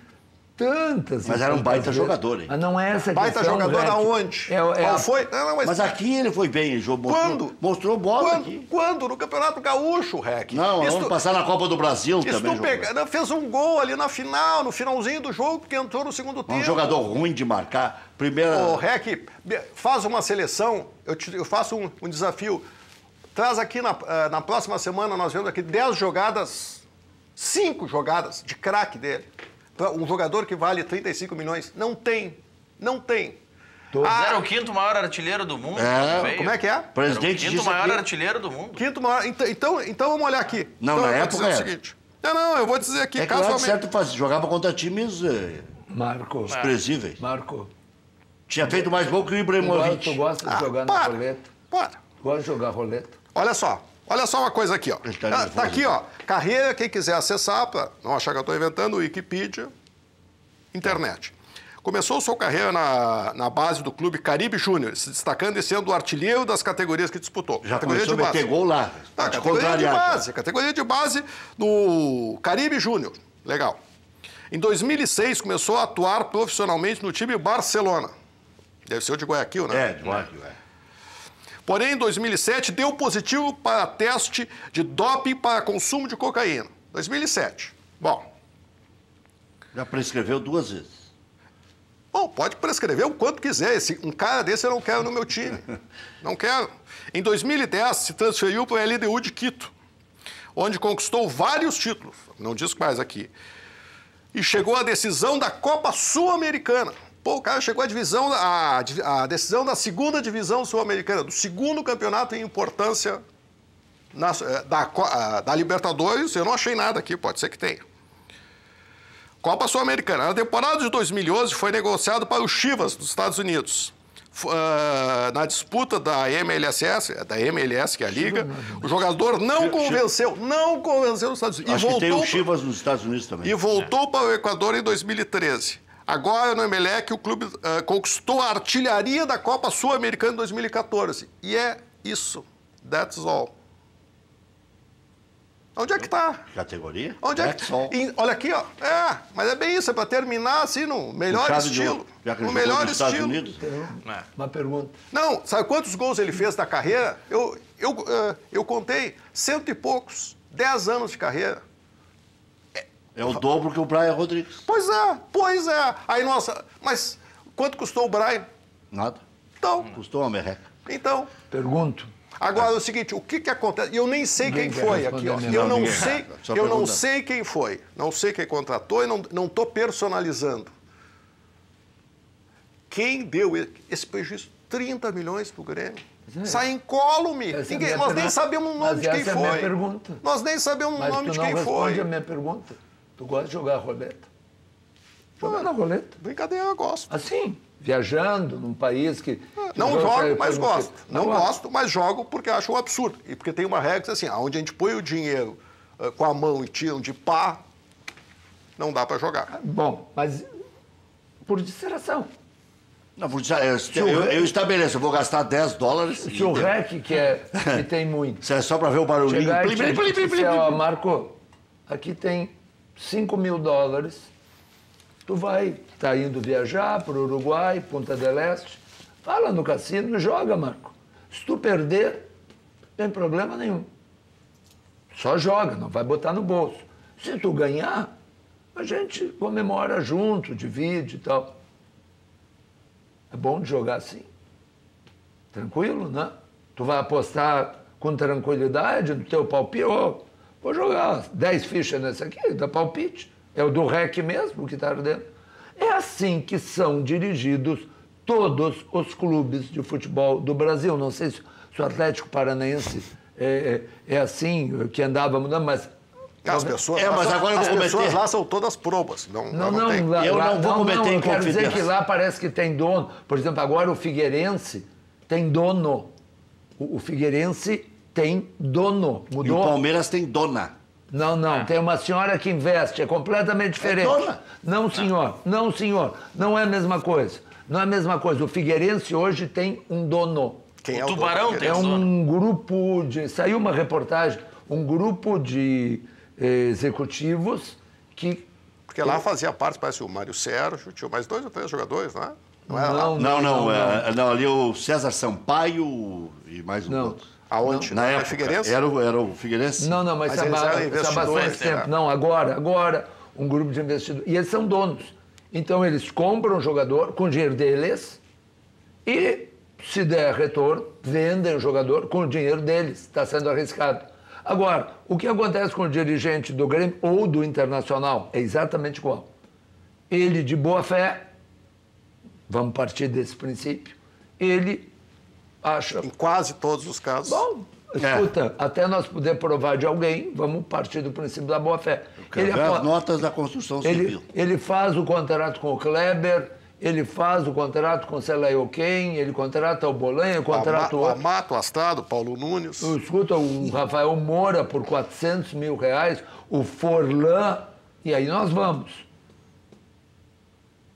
Mas era um baita jogador, hein? Mas não é essa baita questão, jogador Rec. aonde? Qual foi? Mas aqui ele foi bem, ele jogou. Mostrou bola aqui. Quando? No Campeonato Gaúcho, Rec. Não, vamos passar na Copa do Brasil também. Fez um gol ali na final, no finalzinho do jogo, porque entrou no segundo tempo. Um jogador ruim de marcar. Primeira... Rec, faz uma seleção, eu faço um desafio. Traz aqui na próxima semana, nós vemos aqui 10 jogadas, 5 jogadas de craque dele. Um jogador que vale 35 milhões. Não tem. Era o quinto maior artilheiro do mundo. Como é que é? Presidente era o quinto maior artilheiro do mundo. Quinto maior. Então vamos olhar aqui. Não, então, na época é o seguinte. Eu vou dizer aqui, casualmente. Jogava contra times desprezíveis. Marco. Tinha feito mais gol que o Ibrahimovic. Tu gosta de jogar na roleta? Para. Tu gosta de jogar roleta? Olha só uma coisa aqui, ó. Tá aqui, ó. Carreira, quem quiser acessar, para não achar que eu estou inventando, Wikipedia, internet. Começou sua carreira na base do clube Caribe Júnior, se destacando e sendo o artilheiro das categorias que disputou. Já começou a meter gol lá. Categoria de base no Caribe Júnior. Legal. Em 2006, começou a atuar profissionalmente no time Barcelona. Deve ser o de Guayaquil, né? De Guayaquil, Porém, em 2007, deu positivo para teste de doping para consumo de cocaína. 2007. Bom. Já prescreveu 2 vezes. Bom, pode prescrever o quanto quiser. Um cara desse eu não quero no meu time. Não quero. Em 2010, se transferiu para a LDU de Quito, onde conquistou vários títulos. Não diz mais aqui. E chegou à decisão da Copa Sul-Americana. O cara chegou à decisão da segunda divisão sul-americana, do segundo campeonato em importância da Libertadores. Eu não achei nada aqui, pode ser que tenha. Copa Sul-Americana. Na temporada de 2011 foi negociado para o Chivas, dos Estados Unidos. Na disputa da MLS, que é a liga, o jogador não convenceu os Estados Unidos. Acho que tem o Chivas nos Estados Unidos também. E voltou para o Equador em 2013. Agora, no Emelec, o clube conquistou a artilharia da Copa Sul-Americana em 2014. E é isso. That's all. Onde é que está? Categoria? Onde é que... Olha aqui, ó. Mas é bem isso. É para terminar assim, no melhor estilo. No melhor estilo. Uma pergunta. Não, sabe quantos gols ele fez na carreira? Eu contei 100 e poucos. 10 anos de carreira. É o dobro que o Brian Rodrigues. Pois é. Aí, nossa, mas quanto custou o Brian? Nada. Então. Custou uma merreca. Então. Pergunto. Agora, é o seguinte, o que acontece? Eu nem sei quem foi aqui, ó. Eu não sei quem foi. Não sei quem contratou e não estou personalizando. Quem deu esse prejuízo? 30 milhões para o Grêmio. Sai incólume. Nós nem sabemos o nome de quem foi. Essa é a minha pergunta. Nós nem sabemos o nome de quem foi. Mas tu não responde a minha pergunta. Tu gosta de jogar roleta? Jogar na roleta. Brincadeira, eu gosto. Assim, viajando num país que... Não jogo, mas gosto. Não gosto, mas jogo porque acho um absurdo. E porque tem uma regra que assim, onde a gente põe o dinheiro com a mão e tiram de pá, não dá para jogar. Bom, mas por distração. Não, eu estabeleço, eu vou gastar $10. Se o REC, que tem muito... Isso é só para ver o barulhinho. Marco, aqui tem $5.000. Tu tá indo viajar para o Uruguai, Punta del Este. Fala no cassino e joga, Marco. Se tu perder, não tem problema nenhum. Só joga, não vai botar no bolso. Se tu ganhar, a gente comemora junto, divide e tal. É bom de jogar assim. Tranquilo, né? Tu vai apostar com tranquilidade no teu palpite. Vou jogar 10 fichas nessa aqui, dá palpite. É o do REC mesmo que está ardendo. É assim que são dirigidos todos os clubes de futebol do Brasil. Não sei se o Atlético Paranaense é assim, que andava mudando, mas... As pessoas, pessoas lá são todas probas. Eu não vou cometer inconfidência. Quero dizer que lá parece que tem dono. Por exemplo, agora o Figueirense tem dono. O Figueirense tem dono. Mudou. E o Palmeiras tem dona. Não. Tem uma senhora que investe. É completamente diferente. Dona? Não, senhor. Não, senhor. Não é a mesma coisa. Não é a mesma coisa. O Figueirense hoje tem um dono. Quem é o Tubarão tem um grupo de... Saiu uma reportagem. Um grupo de... executivos que... Porque lá fazia parte, parece o Mário Sérgio, tinha mais 2 ou 3 jogadores, não é? Não, ali o César Sampaio e mais um outro. Aonde? Na época, Figueirense? Era o Figueirense? Não, mas eles eram investidores, tempo. Não, agora, um grupo de investidores. E eles são donos. Então, eles compram o jogador com o dinheiro deles e, se der retorno, vendem o jogador com o dinheiro deles. Está sendo arriscado. Agora, o que acontece com o dirigente do Grêmio ou do Internacional é exatamente igual. Ele, de boa fé, vamos partir desse princípio, ele acha... Em quase todos os casos. Bom, escuta, até nós poder provar de alguém, vamos partir do princípio da boa fé. As notas da construção civil. Ele faz o contrato com o Kleber... Ele faz o contrato com sei lá quem, ele contrata o Bolanha, contrata o Amato, Astrado, Paulo Nunes. Escuta, o Rafael Moura por R$400 mil, o Forlan, e aí nós vamos.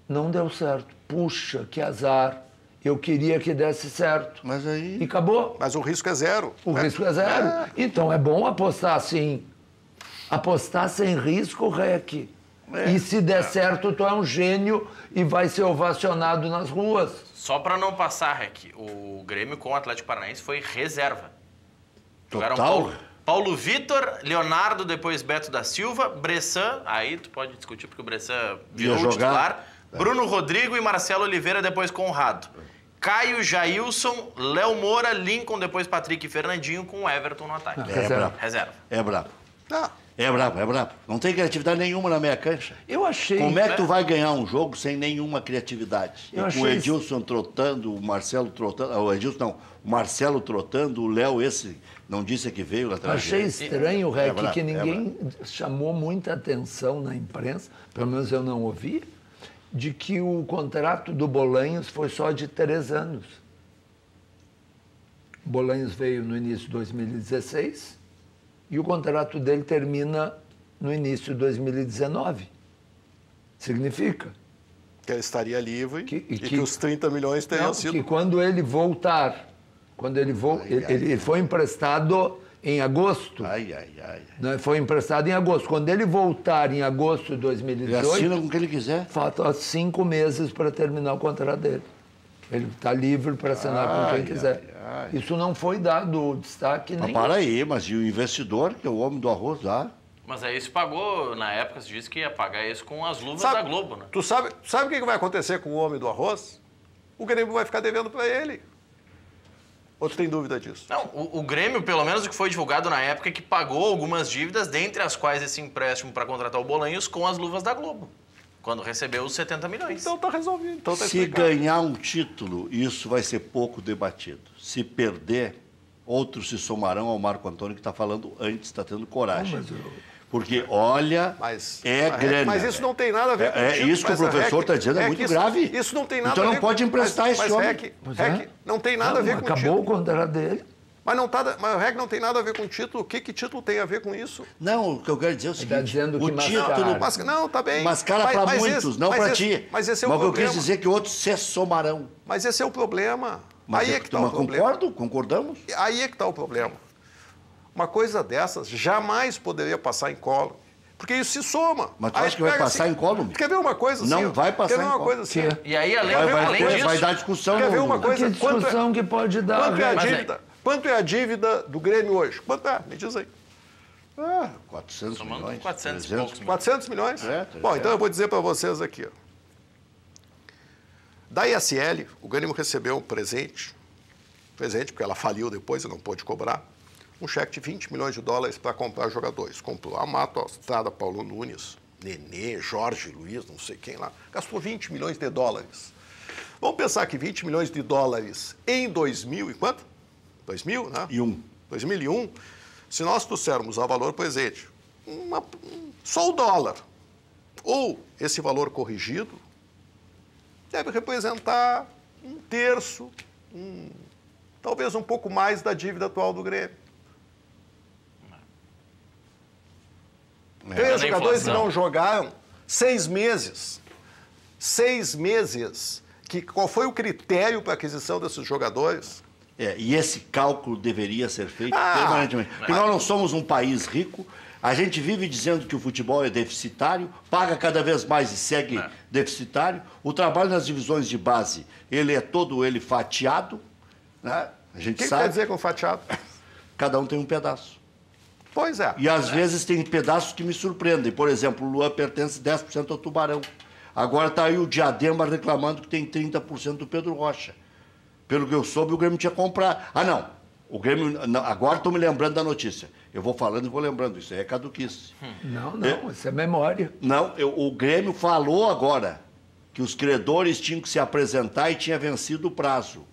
Não deu certo. Puxa, que azar. Eu queria que desse certo. Mas aí... E acabou. Mas o risco é zero. O risco é zero. Então é bom apostar assim. Apostar sem risco, REC. E se der certo, tu é um gênio e vai ser ovacionado nas ruas. Só para não passar, REC, o Grêmio com o Atlético Paranaense foi reserva. Jogaram Paulo Vitor, Leonardo, depois Beto da Silva, Bressan, aí tu pode discutir porque o Bressan virou o titular, Bruno Rodrigo e Marcelo Oliveira, depois Conrado. Caio, Jailson, Léo Moura, Lincoln, depois Patrick e Fernandinho, com o Everton no ataque. Reserva. É brabo. É brabo. Não tem criatividade nenhuma na meia cancha. Eu achei... Como é que tu vai ganhar um jogo sem nenhuma criatividade? Com o Edilson trotando, o Marcelo trotando... O Edilson não, o Marcelo trotando, o Léo esse não disse que veio lá atrás. Achei estranho, REC, que ninguém chamou muita atenção na imprensa, pelo menos eu não ouvi, de que o contrato do Bolanhos foi só de 3 anos. O Bolanhos veio no início de 2016... E o contrato dele termina no início de 2019. Significa? Que ele estaria livre e que os 30 milhões teriam sido... Que quando ele voltar, ele foi emprestado em agosto. Né? Foi emprestado em agosto. Quando ele voltar em agosto de 2018... Ele assina com o que ele quiser. Faltam 5 meses para terminar o contrato dele. Ele está livre para assinar com quem quiser. Isso não foi dado destaque nem... Mas para aí, mas e o investidor, que é o homem do arroz lá? Mas aí se pagou, na época se disse que ia pagar isso com as luvas da Globo, né? Tu sabe o que vai acontecer com o homem do arroz? O Grêmio vai ficar devendo para ele. Ou tu tem dúvida disso? Não, o Grêmio, pelo menos o que foi divulgado na época, é que pagou algumas dívidas, dentre as quais esse empréstimo para contratar o Bolanhos com as luvas da Globo, quando recebeu os 70 milhões. Então tá resolvido. Então tá Se explicado. ganhar um título, isso vai ser pouco debatido. Se perder, outros se somarão ao Marco Antônio, que está falando antes, está tendo coragem. Porque, olha, grana. Mas isso não tem nada a ver com o título. Isso que o professor está dizendo é muito grave. Isso não tem nada então a ver não pode emprestar esse homem. REC, não tem nada a ver com o título. Acabou o contrato dele. Mas o REC não tem nada a ver com o título. O que título tem a ver com isso? Não, o que eu quero dizer é o seguinte, tá dizendo que o título... Não, tá bem. Mascara para muitos, não para ti. Mas esse é o problema. Mas eu quis dizer que outros se somarão. Mas esse é o problema. Mas aí é que está o problema. Concordamos. Aí é que está o problema. Uma coisa dessas jamais poderia passar em colo. Porque isso se soma. Mas tu acha que vai passar em colo? Quer ver uma coisa assim? Não vai passar em colo. Quer ver uma coisa assim? E aí, além disso... Vai dar discussão. Quer ver uma coisa? Que discussão que pode dar? Quanto é a dívida do Grêmio hoje? Quanto é? Me diz aí. 400 milhões. 400 e poucos milhões. 400 milhões? É, Bom, então eu vou dizer para vocês aqui. Ó. Da ISL, o Grêmio recebeu um presente, porque ela faliu depois e não pôde cobrar, um cheque de 20 milhões de dólares para comprar jogadores. Comprou a Amato, a Estrada, Paulo Nunes, Nenê, Jorge Luiz, não sei quem lá. Gastou 20 milhões de dólares. Vamos pensar que 20 milhões de dólares em 2000 e quanto? 2000, né? 2001. Se nós trouxermos ao valor presente só o dólar, ou esse valor corrigido, deve representar um terço, talvez um pouco mais da dívida atual do Grêmio. Tem jogadores que não jogaram 6 meses. 6 meses. Qual foi o critério para a aquisição desses jogadores? E esse cálculo deveria ser feito permanentemente. Porque nós não somos um país rico, a gente vive dizendo que o futebol é deficitário, paga cada vez mais e segue deficitário. O trabalho nas divisões de base, ele é todo ele fatiado. Né? A gente O que sabe. quer dizer com fatiado? Cada um tem um pedaço. Pois é. E às vezes tem pedaços que me surpreendem. Por exemplo, o Luan pertence 10% ao Tubarão. Agora está aí o Diadema reclamando que tem 30% do Pedro Rocha. Pelo que eu soube, o Grêmio tinha comprado. Não. O Grêmio... Agora estou me lembrando da notícia. Eu vou falando e vou lembrando. Isso aí é caduquice. Não, isso é memória. Não, o Grêmio falou agora que os credores tinham que se apresentar e tinha vencido o prazo.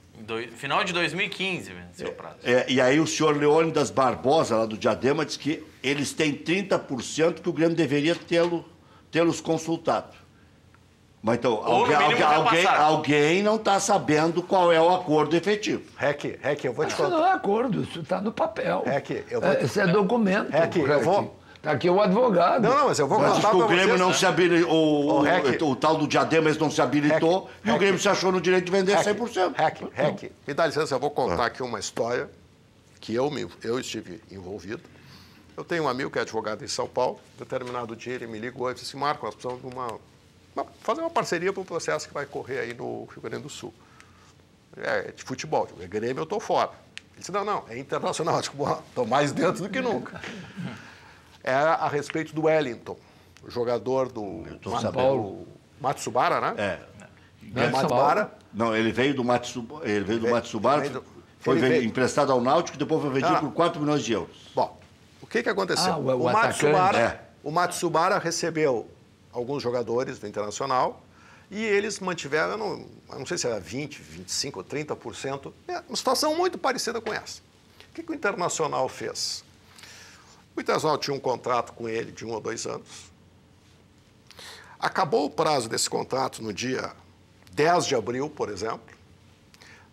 Final de 2015 venceu o prazo. E aí o senhor Leônidas Barbosa, lá do Diadema, disse que eles têm 30% que o Grêmio deveria tê-los consultado. Mas então, alguém não está sabendo qual é o acordo efetivo. REC, eu vou te Isso contar. não é acordo, isso está no papel. REC, eu vou... Esse é documento. eu vou... Está aqui o advogado. Não, mas eu vou contar para vocês. O Grêmio não se habilitou, o tal do Diadema não se habilitou e o Grêmio se achou no direito de vender 100%. REC, me dá licença, eu vou contar aqui uma história que eu estive envolvido. Eu tenho um amigo que é advogado em São Paulo, determinado dia ele me ligou e disse assim, Marco, nós precisamos de fazer uma parceria para um processo que vai correr aí no Rio Grande do Sul. É de futebol, é Grêmio, eu estou fora. Ele disse, não, é internacional. Estou mais dentro do que nunca. É a respeito do Wellington, o jogador do São Paulo. Matsubara, né? Matsubara. Não, ele veio do Matsubara, foi emprestado ao Náutico e depois foi vendido por 4 milhões de euros. Bom, o que aconteceu? O Matsubara recebeu alguns jogadores do Internacional e eles mantiveram, não sei se era 20%, 25% ou 30%, uma situação muito parecida com essa. O que o Internacional fez? O Internacional tinha um contrato com ele de 1 ou 2 anos. Acabou o prazo desse contrato no dia 10 de abril, por exemplo.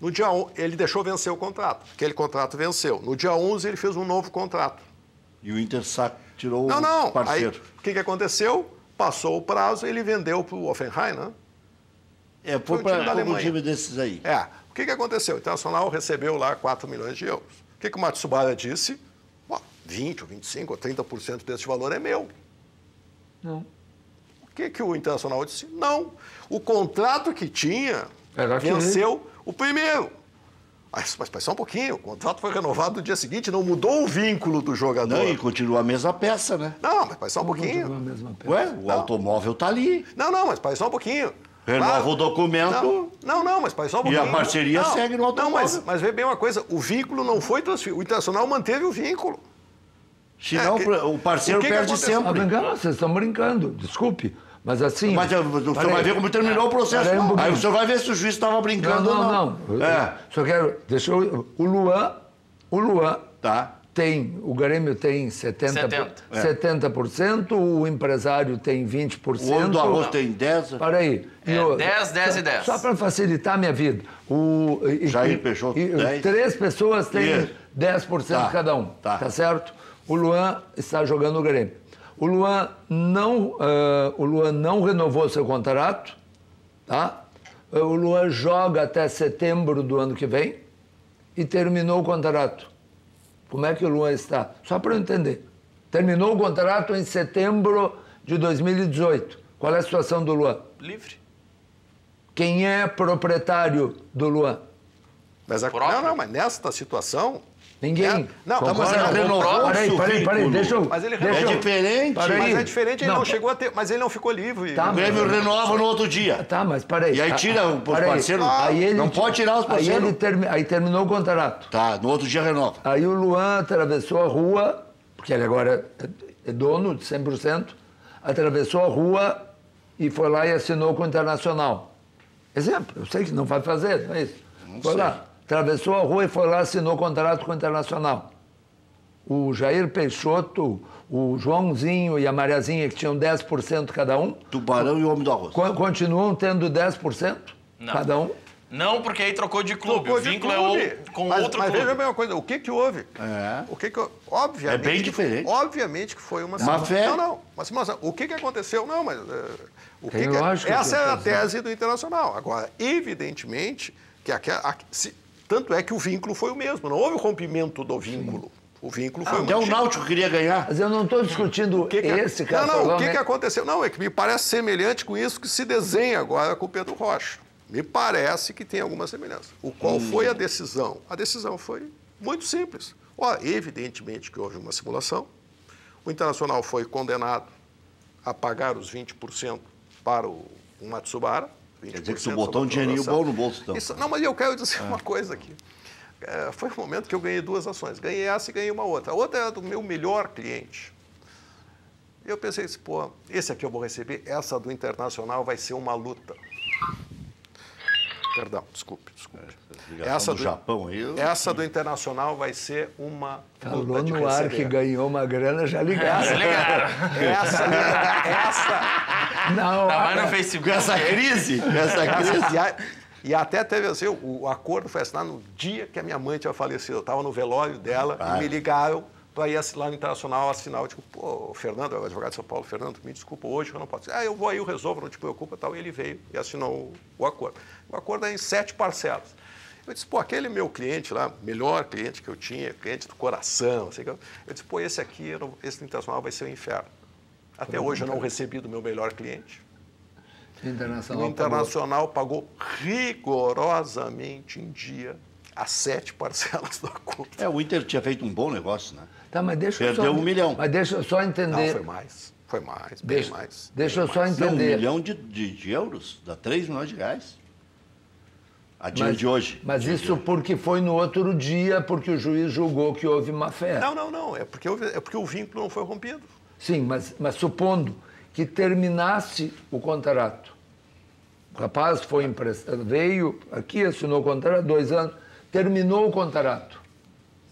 No dia 11, ele deixou vencer o contrato. Aquele contrato venceu. No dia 11, ele fez um novo contrato. E o Inter tirou o parceiro. Aí, o que aconteceu? Passou o prazo, ele vendeu para o Hoffenheim, né? Foi para um time desses aí. O que aconteceu? O Internacional recebeu lá 4 milhões de euros. O que o Matsubara disse? 20, ou 25, ou 30% desse valor é meu. Não. O que o Internacional disse? Não. O contrato que tinha venceu o primeiro. Mas só um pouquinho. O contrato foi renovado no dia seguinte, não mudou o vínculo do jogador. Não, e continua a mesma peça, né? Não, mas só um pouquinho. O automóvel está ali. Não, mas só um pouquinho. Renova o documento. Não, mas só um pouquinho. E a parceria segue no automóvel. Não, mas vê bem uma coisa, o vínculo não foi transferido. O Internacional manteve o vínculo. Senão o parceiro perde sempre. Vocês estão brincando, desculpe. Mas assim... Mas o senhor vai ver como terminou o processo. Aí o senhor vai ver se o juiz estava brincando ou não. Só quero... O Luan tem... O Grêmio tem 70%, o empresário tem 20%. O Homem do Arroz tem 10%. Para aí. 10 e 10. Só para facilitar a minha vida. Jair Peixoto, 10. 3 pessoas têm 10% cada um. Tá certo? O Luan está jogando no Grêmio. O Luan não renovou seu contrato, tá? O Luan joga até setembro do ano que vem e terminou o contrato. Como é que o Luan está? Só para eu entender. Terminou o contrato em setembro de 2018. Qual é a situação do Luan? Livre. Quem é proprietário do Luan? Mas mas nesta situação... Ninguém. Mas ele renovou. Peraí, deixa eu... Mas ele É diferente. Mas é diferente, ele não chegou a ter... Mas ele não ficou livre. O Grêmio renova no outro dia. Tá, mas peraí. E aí tira os parceiros. Não pode tirar os parceiros. Aí terminou o contrato. Tá, no outro dia renova. Aí o Luan atravessou a rua, porque ele agora é dono de 100%, atravessou a rua e foi lá e assinou com o Internacional. Exemplo, eu sei que não vai fazer, não é isso? Foi lá. Atravessou a rua e foi lá, assinou contrato com o Internacional. O Jair Peixoto, o Joãozinho e a Mariazinha, que tinham 10% cada um... Tubarão e o Homem do Arroz. Continuam tendo 10% cada um? Não, porque aí trocou de clube. O vínculo é com outro clube. Mas veja bem uma coisa, o que houve? Obviamente, é bem diferente. Obviamente que foi uma... Má fé. Mas o que aconteceu? Não, mas... Essa é a tese do Internacional. Agora, evidentemente, tanto é que o vínculo foi o mesmo. Não houve o rompimento do vínculo. O vínculo foi o mesmo. Até o Náutico queria ganhar. Mas eu não estou discutindo esse caso. O que aconteceu? Não, é que me parece semelhante com isso que se desenha agora com o Pedro Rocha. Me parece que tem alguma semelhança. Qual foi a decisão? A decisão foi muito simples. Evidentemente que houve uma simulação. O Internacional foi condenado a pagar os 20% para o Matsubara. Quer dizer que tu botou um dinheirinho bom no bolso, então. Não, mas eu quero dizer uma coisa aqui. Foi um momento que eu ganhei 2 ações. Ganhei essa e ganhei uma outra. A outra era do meu melhor cliente. Eu pensei assim, esse aqui eu vou receber, essa do Internacional vai ser uma luta. Perdão, desculpe. Essa do Japão aí. Essa do Internacional vai ser uma luta. Falou de no ar que ganhou uma grana, já ligaram. Essa. Não. Tá mais no Facebook. Com essa crise. E até teve assim, o acordo foi assinado no dia que a minha mãe tinha falecido. Eu estava no velório dela e me ligaram para ir lá no Internacional assinar. Eu digo, Fernando, é o advogado de São Paulo, Fernando, me desculpa, hoje eu não posso. Eu vou aí, eu resolvo, não te preocupa, tal. E ele veio e assinou o acordo. O acordo é em 7 parcelas. Eu disse, aquele meu cliente lá, melhor cliente que eu tinha, cliente do coração, assim, eu disse, esse aqui, esse Internacional vai ser o inferno. Até hoje eu não recebi do meu melhor cliente. O Internacional pagou rigorosamente em dia as 7 parcelas da conta. O Inter tinha feito um bom negócio, né? Tá, mas Perdeu 1 milhão. Mas deixa eu só entender. Não, foi mais, bem mais. Deixa eu só entender. 1 milhão de euros, dá 3 milhões de reais. A dia de hoje. Mas isso porque foi no outro dia, porque o juiz julgou que houve má fé. Não. É porque o vínculo não foi rompido. Sim, mas supondo que terminasse o contrato. O rapaz foi emprestado, veio aqui, assinou o contrato, 2 anos, terminou o contrato.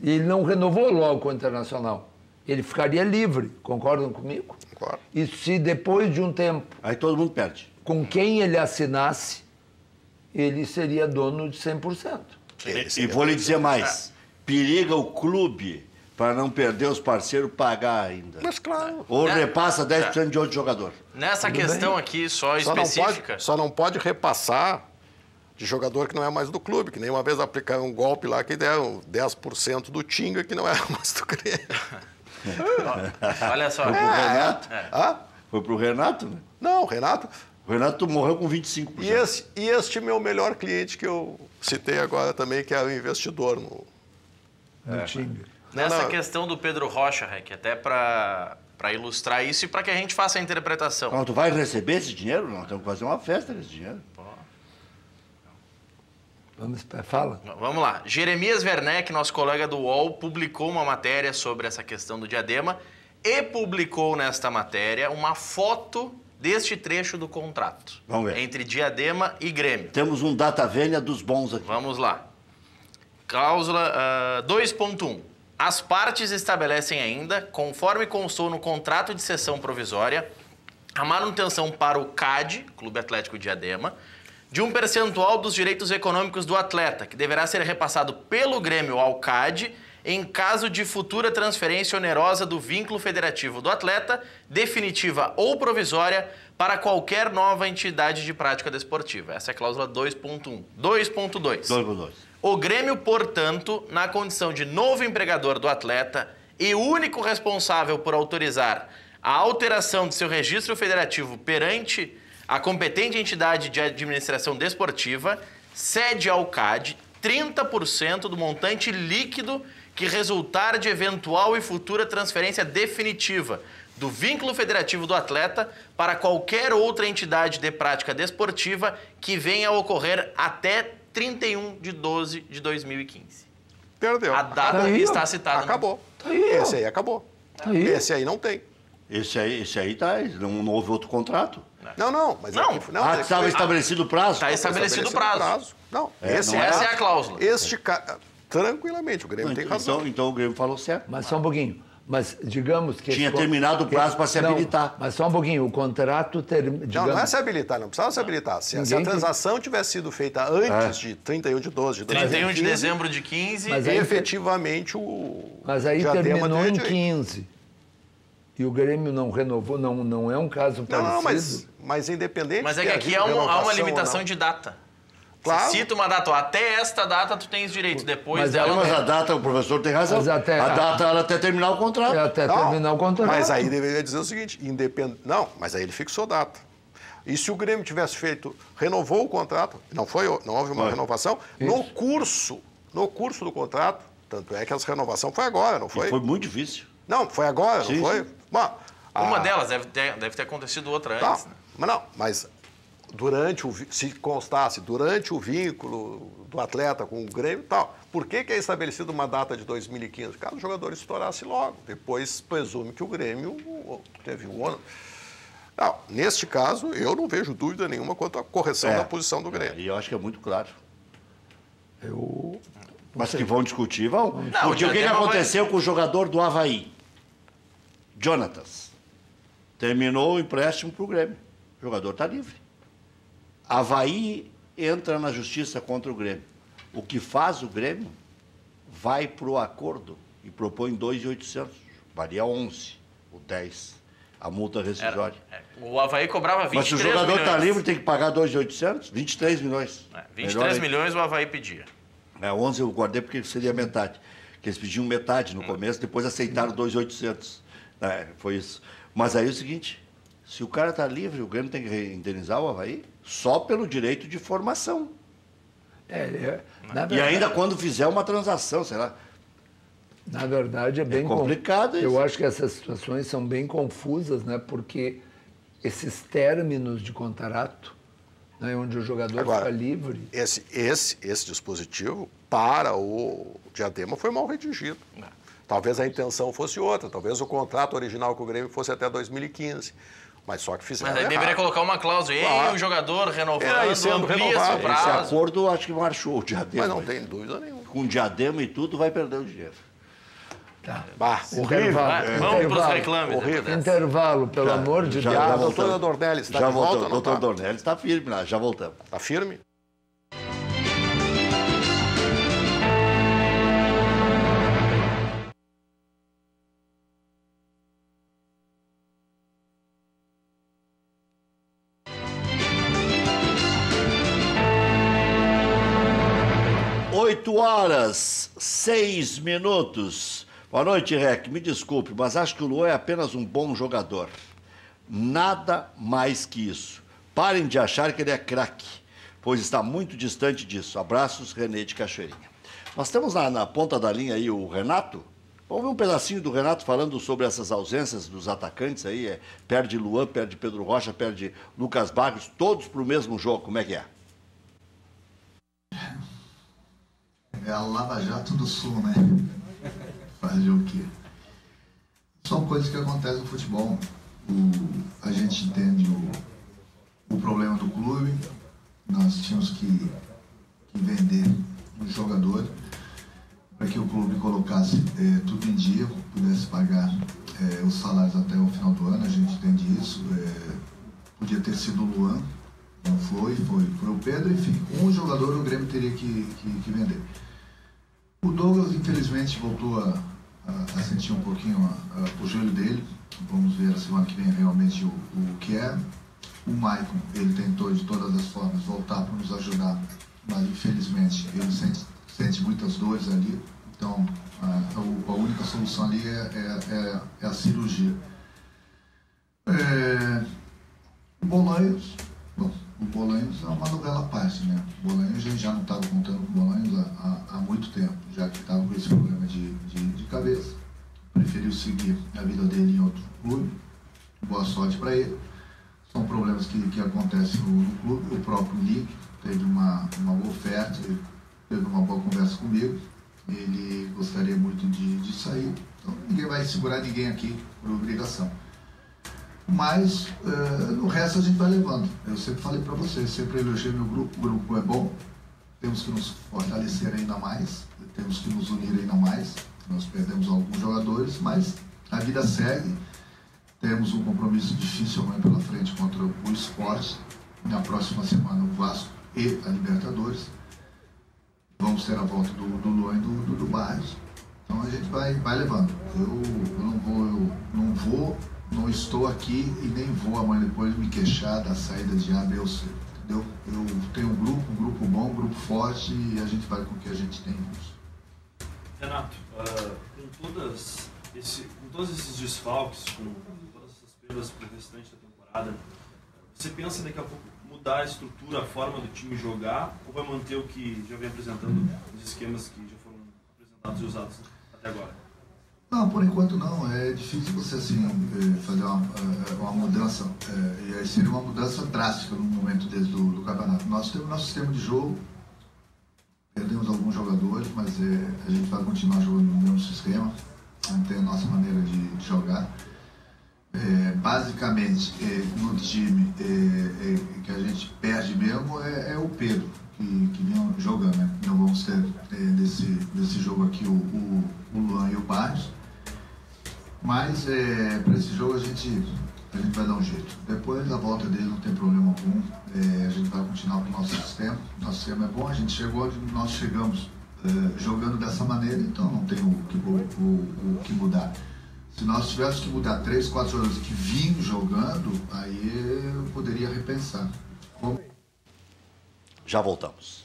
E ele não renovou logo com o Internacional. Ele ficaria livre, concordam comigo? Concordo. E se depois de um tempo... Aí todo mundo perde. Com quem ele assinasse, ele seria dono de 100%. E vou lhe dizer mais. Periga o clube, para não perder os parceiros, pagar ainda. Mas claro. Ou repassa 10% de outro jogador. Nessa questão aqui só específica... Só não pode repassar de jogador que não é mais do clube, que nem uma vez aplicaram um golpe lá que deram 10% do Tinga, que não era mais do Grêmio. Olha só. Foi pro Renato? Foi pro Renato, né? Não, o Renato morreu com 25%. E este meu melhor cliente que eu citei agora também, que é o investidor no time. Nessa questão do Pedro Rocha, Rec, até para ilustrar isso e para que a gente faça a interpretação. Então, tu vai receber esse dinheiro? Nós temos que fazer uma festa com esse dinheiro. Fala. Vamos lá. Jeremias Werneck, nosso colega do UOL, publicou uma matéria sobre essa questão do Diadema e publicou nesta matéria uma foto deste trecho do contrato. Vamos ver. Entre Diadema e Grêmio. Temos um data vênia dos bons aqui. Vamos lá. Cláusula 2.1. As partes estabelecem ainda, conforme constou no contrato de cessão provisória, a manutenção para o CAD, Clube Atlético Diadema, de um percentual dos direitos econômicos do atleta, que deverá ser repassado pelo Grêmio ao CAD em caso de futura transferência onerosa do vínculo federativo do atleta, definitiva ou provisória, para qualquer nova entidade de prática desportiva. Essa é a cláusula 2.1. 2.2. O Grêmio, portanto, na condição de novo empregador do atleta e único responsável por autorizar a alteração de seu registro federativo perante a competente entidade de administração desportiva, cede ao CAD 30% do montante líquido que resultar de eventual e futura transferência definitiva do vínculo federativo do atleta para qualquer outra entidade de prática desportiva que venha a ocorrer até 31 de 12 de 2015. Perdeu. A data está citada. Acabou. Esse aí acabou. Esse aí não tem. Esse aí tá. Não houve outro contrato. Não. Mas não. Estava estabelecido o prazo? Está estabelecido o prazo. Não. Essa é a cláusula. Tranquilamente, o Grêmio tem razão. Então o Grêmio falou certo. Mas só um pouquinho. Mas digamos que... Tinha terminado o prazo para se habilitar. Mas só um pouquinho. O contrato... Não é se habilitar. Não precisava se habilitar. Se a transação tivesse sido feita antes de 31 de 12 de 2015... 31 de dezembro de 15... Mas aí, efetivamente o... Mas aí terminou em 15. E o Grêmio não renovou. Não é um caso parecido. Mas independente... Mas é que aqui há uma limitação de data. Claro. Cita uma data, até esta data tu tens direito, depois dela... Mas a data, o professor tem razão, a data era até terminar o contrato. Terminar o contrato. Mas aí deveria dizer o seguinte, Não, mas aí ele fixou data. E se o Grêmio tivesse renovou o contrato, não houve uma renovação, no curso do contrato, tanto é que essa renovação foi agora, não foi? E foi muito difícil. Não, foi agora, não foi? Bom, uma delas deve ter acontecido outra antes. Mas se constasse durante o vínculo do atleta com o Grêmio e tal, por que é estabelecida uma data de 2015? Caso o jogador estourasse logo, depois presume que o Grêmio teve um ano. Não, neste caso, eu não vejo dúvida nenhuma quanto à correção da posição do Grêmio. E eu acho que é muito claro. Mas que vão discutir, vão. Porque o que aconteceu com o jogador do Avaí? Jonatas. Terminou o empréstimo para o Grêmio. O jogador está livre. Avaí entra na justiça contra o Grêmio. O que faz o Grêmio vai para o acordo e propõe 2.800. Valia 11, o 10, a multa rescisória. O Avaí cobrava 23 milhões. Mas se o jogador está livre, tem que pagar 2.800, 23 milhões. 23 milhões o Avaí pedia. 11 eu guardei porque seria metade. Porque eles pediam metade no começo, depois aceitaram 2.800. Foi isso. Mas aí é o seguinte, se o cara está livre, o Grêmio tem que indenizar o Avaí só pelo direito de formação. E ainda quando fizer uma transação, sei lá. Na verdade, é bem complicado isso. Eu acho que essas situações são bem confusas, né? Porque esses términos de contrato, né, onde o jogador fica livre... Esse dispositivo, para o Diadema, foi mal redigido. Talvez a intenção fosse outra, talvez o contrato original com o Grêmio fosse até 2015. Mas só que fizeram. Mas aí deveria colocar uma cláusula. O jogador renovando, amplia seu prazo. Esse acordo, acho que marchou o Diadema. Mas não tem dúvida nenhuma. Com Diadema e tudo, vai perder o dinheiro. Horrível. Vamos para os reclames. Intervalo, pelo amor de Deus. A doutora Dornelles está de volta? A doutora Dornelles está firme lá, já voltamos. Está firme? Horas, 6 minutos. Boa noite, Rec. Me desculpe, mas acho que o Luan é apenas um bom jogador. Nada mais que isso. Parem de achar que ele é craque, pois está muito distante disso. Abraços, René de Cachoeirinha. Nós temos na ponta da linha aí o Renato. Vamos ver um pedacinho do Renato falando sobre essas ausências dos atacantes aí. Perde Luan, perde Pedro Rocha, perde Lucas Barros, todos para o mesmo jogo. Como é que é? É a Lava Jato do Sul, né? Fazer o quê? São coisas que acontecem no futebol. A gente entende o problema do clube. Nós tínhamos que vender os jogadores para que o clube colocasse tudo em dia, pudesse pagar os salários até o final do ano. A gente entende isso. Podia ter sido o Luan, não foi o Pedro, enfim. Um jogador o Grêmio teria que vender. O Douglas, infelizmente, voltou a sentir um pouquinho o joelho dele. Vamos ver a semana que vem realmente o que é. O Maicon, ele tentou de todas as formas voltar para nos ajudar, mas infelizmente ele sente muitas dores ali. Então a única solução ali é a cirurgia. O Bolanhos, bom, o Bolanhos é uma novela à parte, né? O Bolanhos, a gente já não estava contando com o Bolanhos há muito tempo, já que estava com esse problema de cabeça. Preferiu seguir a vida dele em outro clube. Boa sorte para ele. São problemas que acontecem no clube. O próprio Nick teve uma boa oferta, teve uma boa conversa comigo. Ele gostaria muito de sair. Então ninguém vai segurar ninguém aqui por obrigação. Mas no resto a gente vai levando. Eu sempre falei para vocês, sempre elogiei meu grupo. O grupo é bom. Temos que nos fortalecer ainda mais. Temos que nos unir ainda mais. Nós perdemos alguns jogadores, mas a vida segue. Temos um compromisso difícil amanhã pela frente contra o Sport. Na próxima semana o Vasco e a Libertadores. Vamos ter a volta do Luan e do Barros. Então a gente vai levando. Eu não estou aqui e nem vou amanhã depois me queixar da saída de A, B ou C. Entendeu? Eu tenho um grupo bom, um grupo forte e a gente vai com o que a gente tem. Renato, com todos esses desfalques, com todas essas perdas para o restante da temporada, você pensa daqui a pouco mudar a estrutura, a forma do time jogar, ou vai manter o que já vem apresentando, os esquemas que já foram apresentados e usados até agora? Não, por enquanto não. É difícil você assim, fazer uma mudança, e aí seria uma mudança drástica no momento desde do campeonato. Nós temos nosso sistema de jogo, perdemos alguns jogadores, mas a gente vai continuar jogando no mesmo sistema, não tem a nossa maneira de jogar. Basicamente, no time que a gente perde mesmo é o Pedro, que vinha jogando, né? Não vamos ter desse jogo aqui o Luan e o Barros, mas para esse jogo a gente vai dar um jeito. Depois da volta dele não tem problema algum, a gente vai continuar com o nosso sistema. Nosso sistema é bom, a gente chegou onde nós chegamos jogando dessa maneira, então não tem o que mudar. Se nós tivéssemos que mudar 3, 4 jogadores que vinham jogando, aí eu poderia repensar. Já voltamos.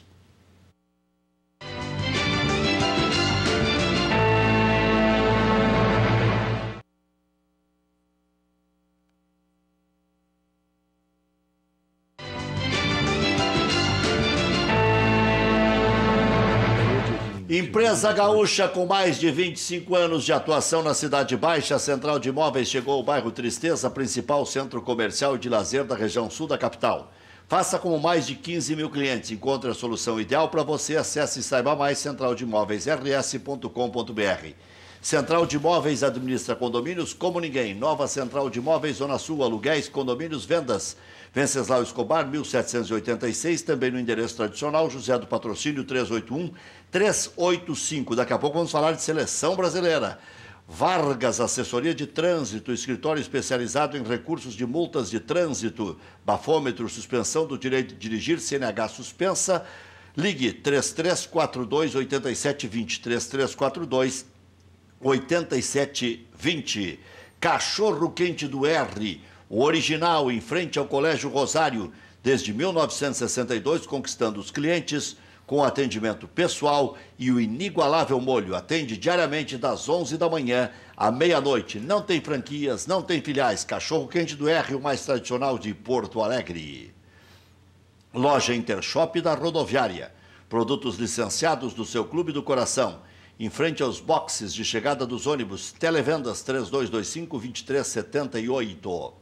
Empresa gaúcha com mais de 25 anos de atuação na Cidade Baixa, a Central de Imóveis chegou ao bairro Tristeza, principal centro comercial e de lazer da região sul da capital. Faça como mais de 15 mil clientes. Encontre a solução ideal para você. Acesse e saiba mais centraldimóveisrs.com.br. Central de Imóveis administra condomínios como ninguém. Nova Central de Imóveis, Zona Sul, aluguéis, condomínios, vendas. Venceslau Escobar, 1786, também no endereço tradicional, José do Patrocínio, 381-385. Daqui a pouco vamos falar de seleção brasileira. Vargas, assessoria de trânsito, escritório especializado em recursos de multas de trânsito, bafômetro, suspensão do direito de dirigir, CNH suspensa. Ligue 3342-8720, 3342-8720. Cachorro Quente do R, o original, em frente ao Colégio Rosário, desde 1962, conquistando os clientes com atendimento pessoal e o inigualável molho. Atende diariamente das 11 da manhã à meia-noite. Não tem franquias, não tem filiais. Cachorro Quente do R, o mais tradicional de Porto Alegre. Loja Intershop da Rodoviária. Produtos licenciados do seu clube do coração. Em frente aos boxes de chegada dos ônibus. Televendas 3225-2378.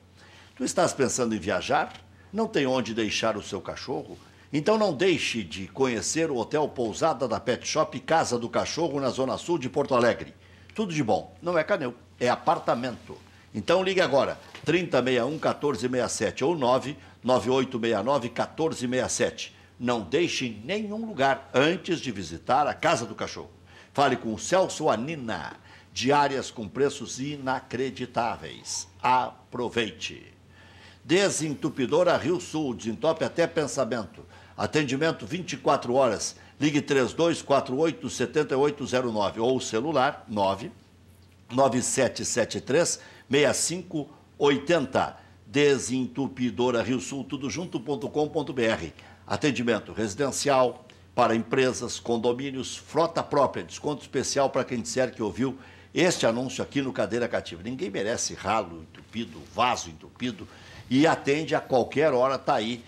Tu estás pensando em viajar? Não tem onde deixar o seu cachorro? Então não deixe de conhecer o Hotel Pousada da Pet Shop Casa do Cachorro na Zona Sul de Porto Alegre. Tudo de bom. Não é canil, é apartamento. Então ligue agora, 3061-1467 ou 99869-1467. Não deixe em nenhum lugar antes de visitar a Casa do Cachorro. Fale com o Celso Anina, diárias com preços inacreditáveis. Aproveite. Desentupidora Rio Sul, desentope até pensamento. Atendimento 24 horas. Ligue 3248-7809 ou celular 99773-6580. Desentupidora Rio Sul, tudo junto.com.br. Atendimento residencial para empresas, condomínios, frota própria, desconto especial para quem disser que ouviu este anúncio aqui no Cadeira Cativa. Ninguém merece ralo entupido, vaso entupido, e atende a qualquer hora. Está aí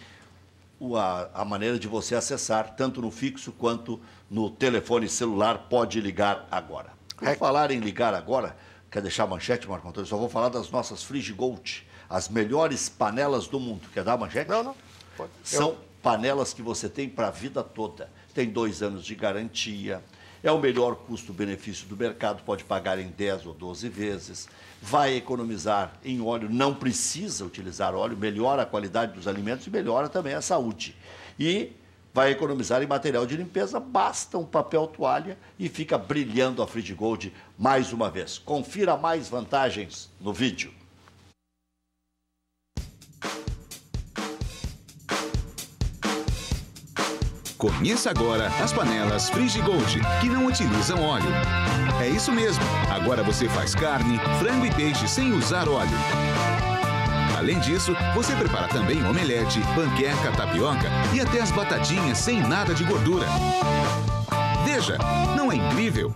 a maneira de você acessar, tanto no fixo quanto no telefone celular. Pode ligar agora. Por falar em ligar agora, quer deixar a manchete, Marco Antônio? Só vou falar das nossas Frigigold, as melhores panelas do mundo. Quer dar a manchete? Não. Pode. São panelas que você tem para a vida toda. Tem 2 anos de garantia, é o melhor custo-benefício do mercado, pode pagar em 10 ou 12 vezes, vai economizar em óleo, não precisa utilizar óleo, melhora a qualidade dos alimentos e melhora também a saúde. E vai economizar em material de limpeza, basta um papel toalha e fica brilhando a Frigigold mais uma vez. Confira mais vantagens no vídeo. Conheça agora as panelas Frigigold, que não utilizam óleo. É isso mesmo, agora você faz carne, frango e peixe sem usar óleo. Além disso, você prepara também omelete, panqueca, tapioca e até as batatinhas sem nada de gordura. Veja, não é incrível?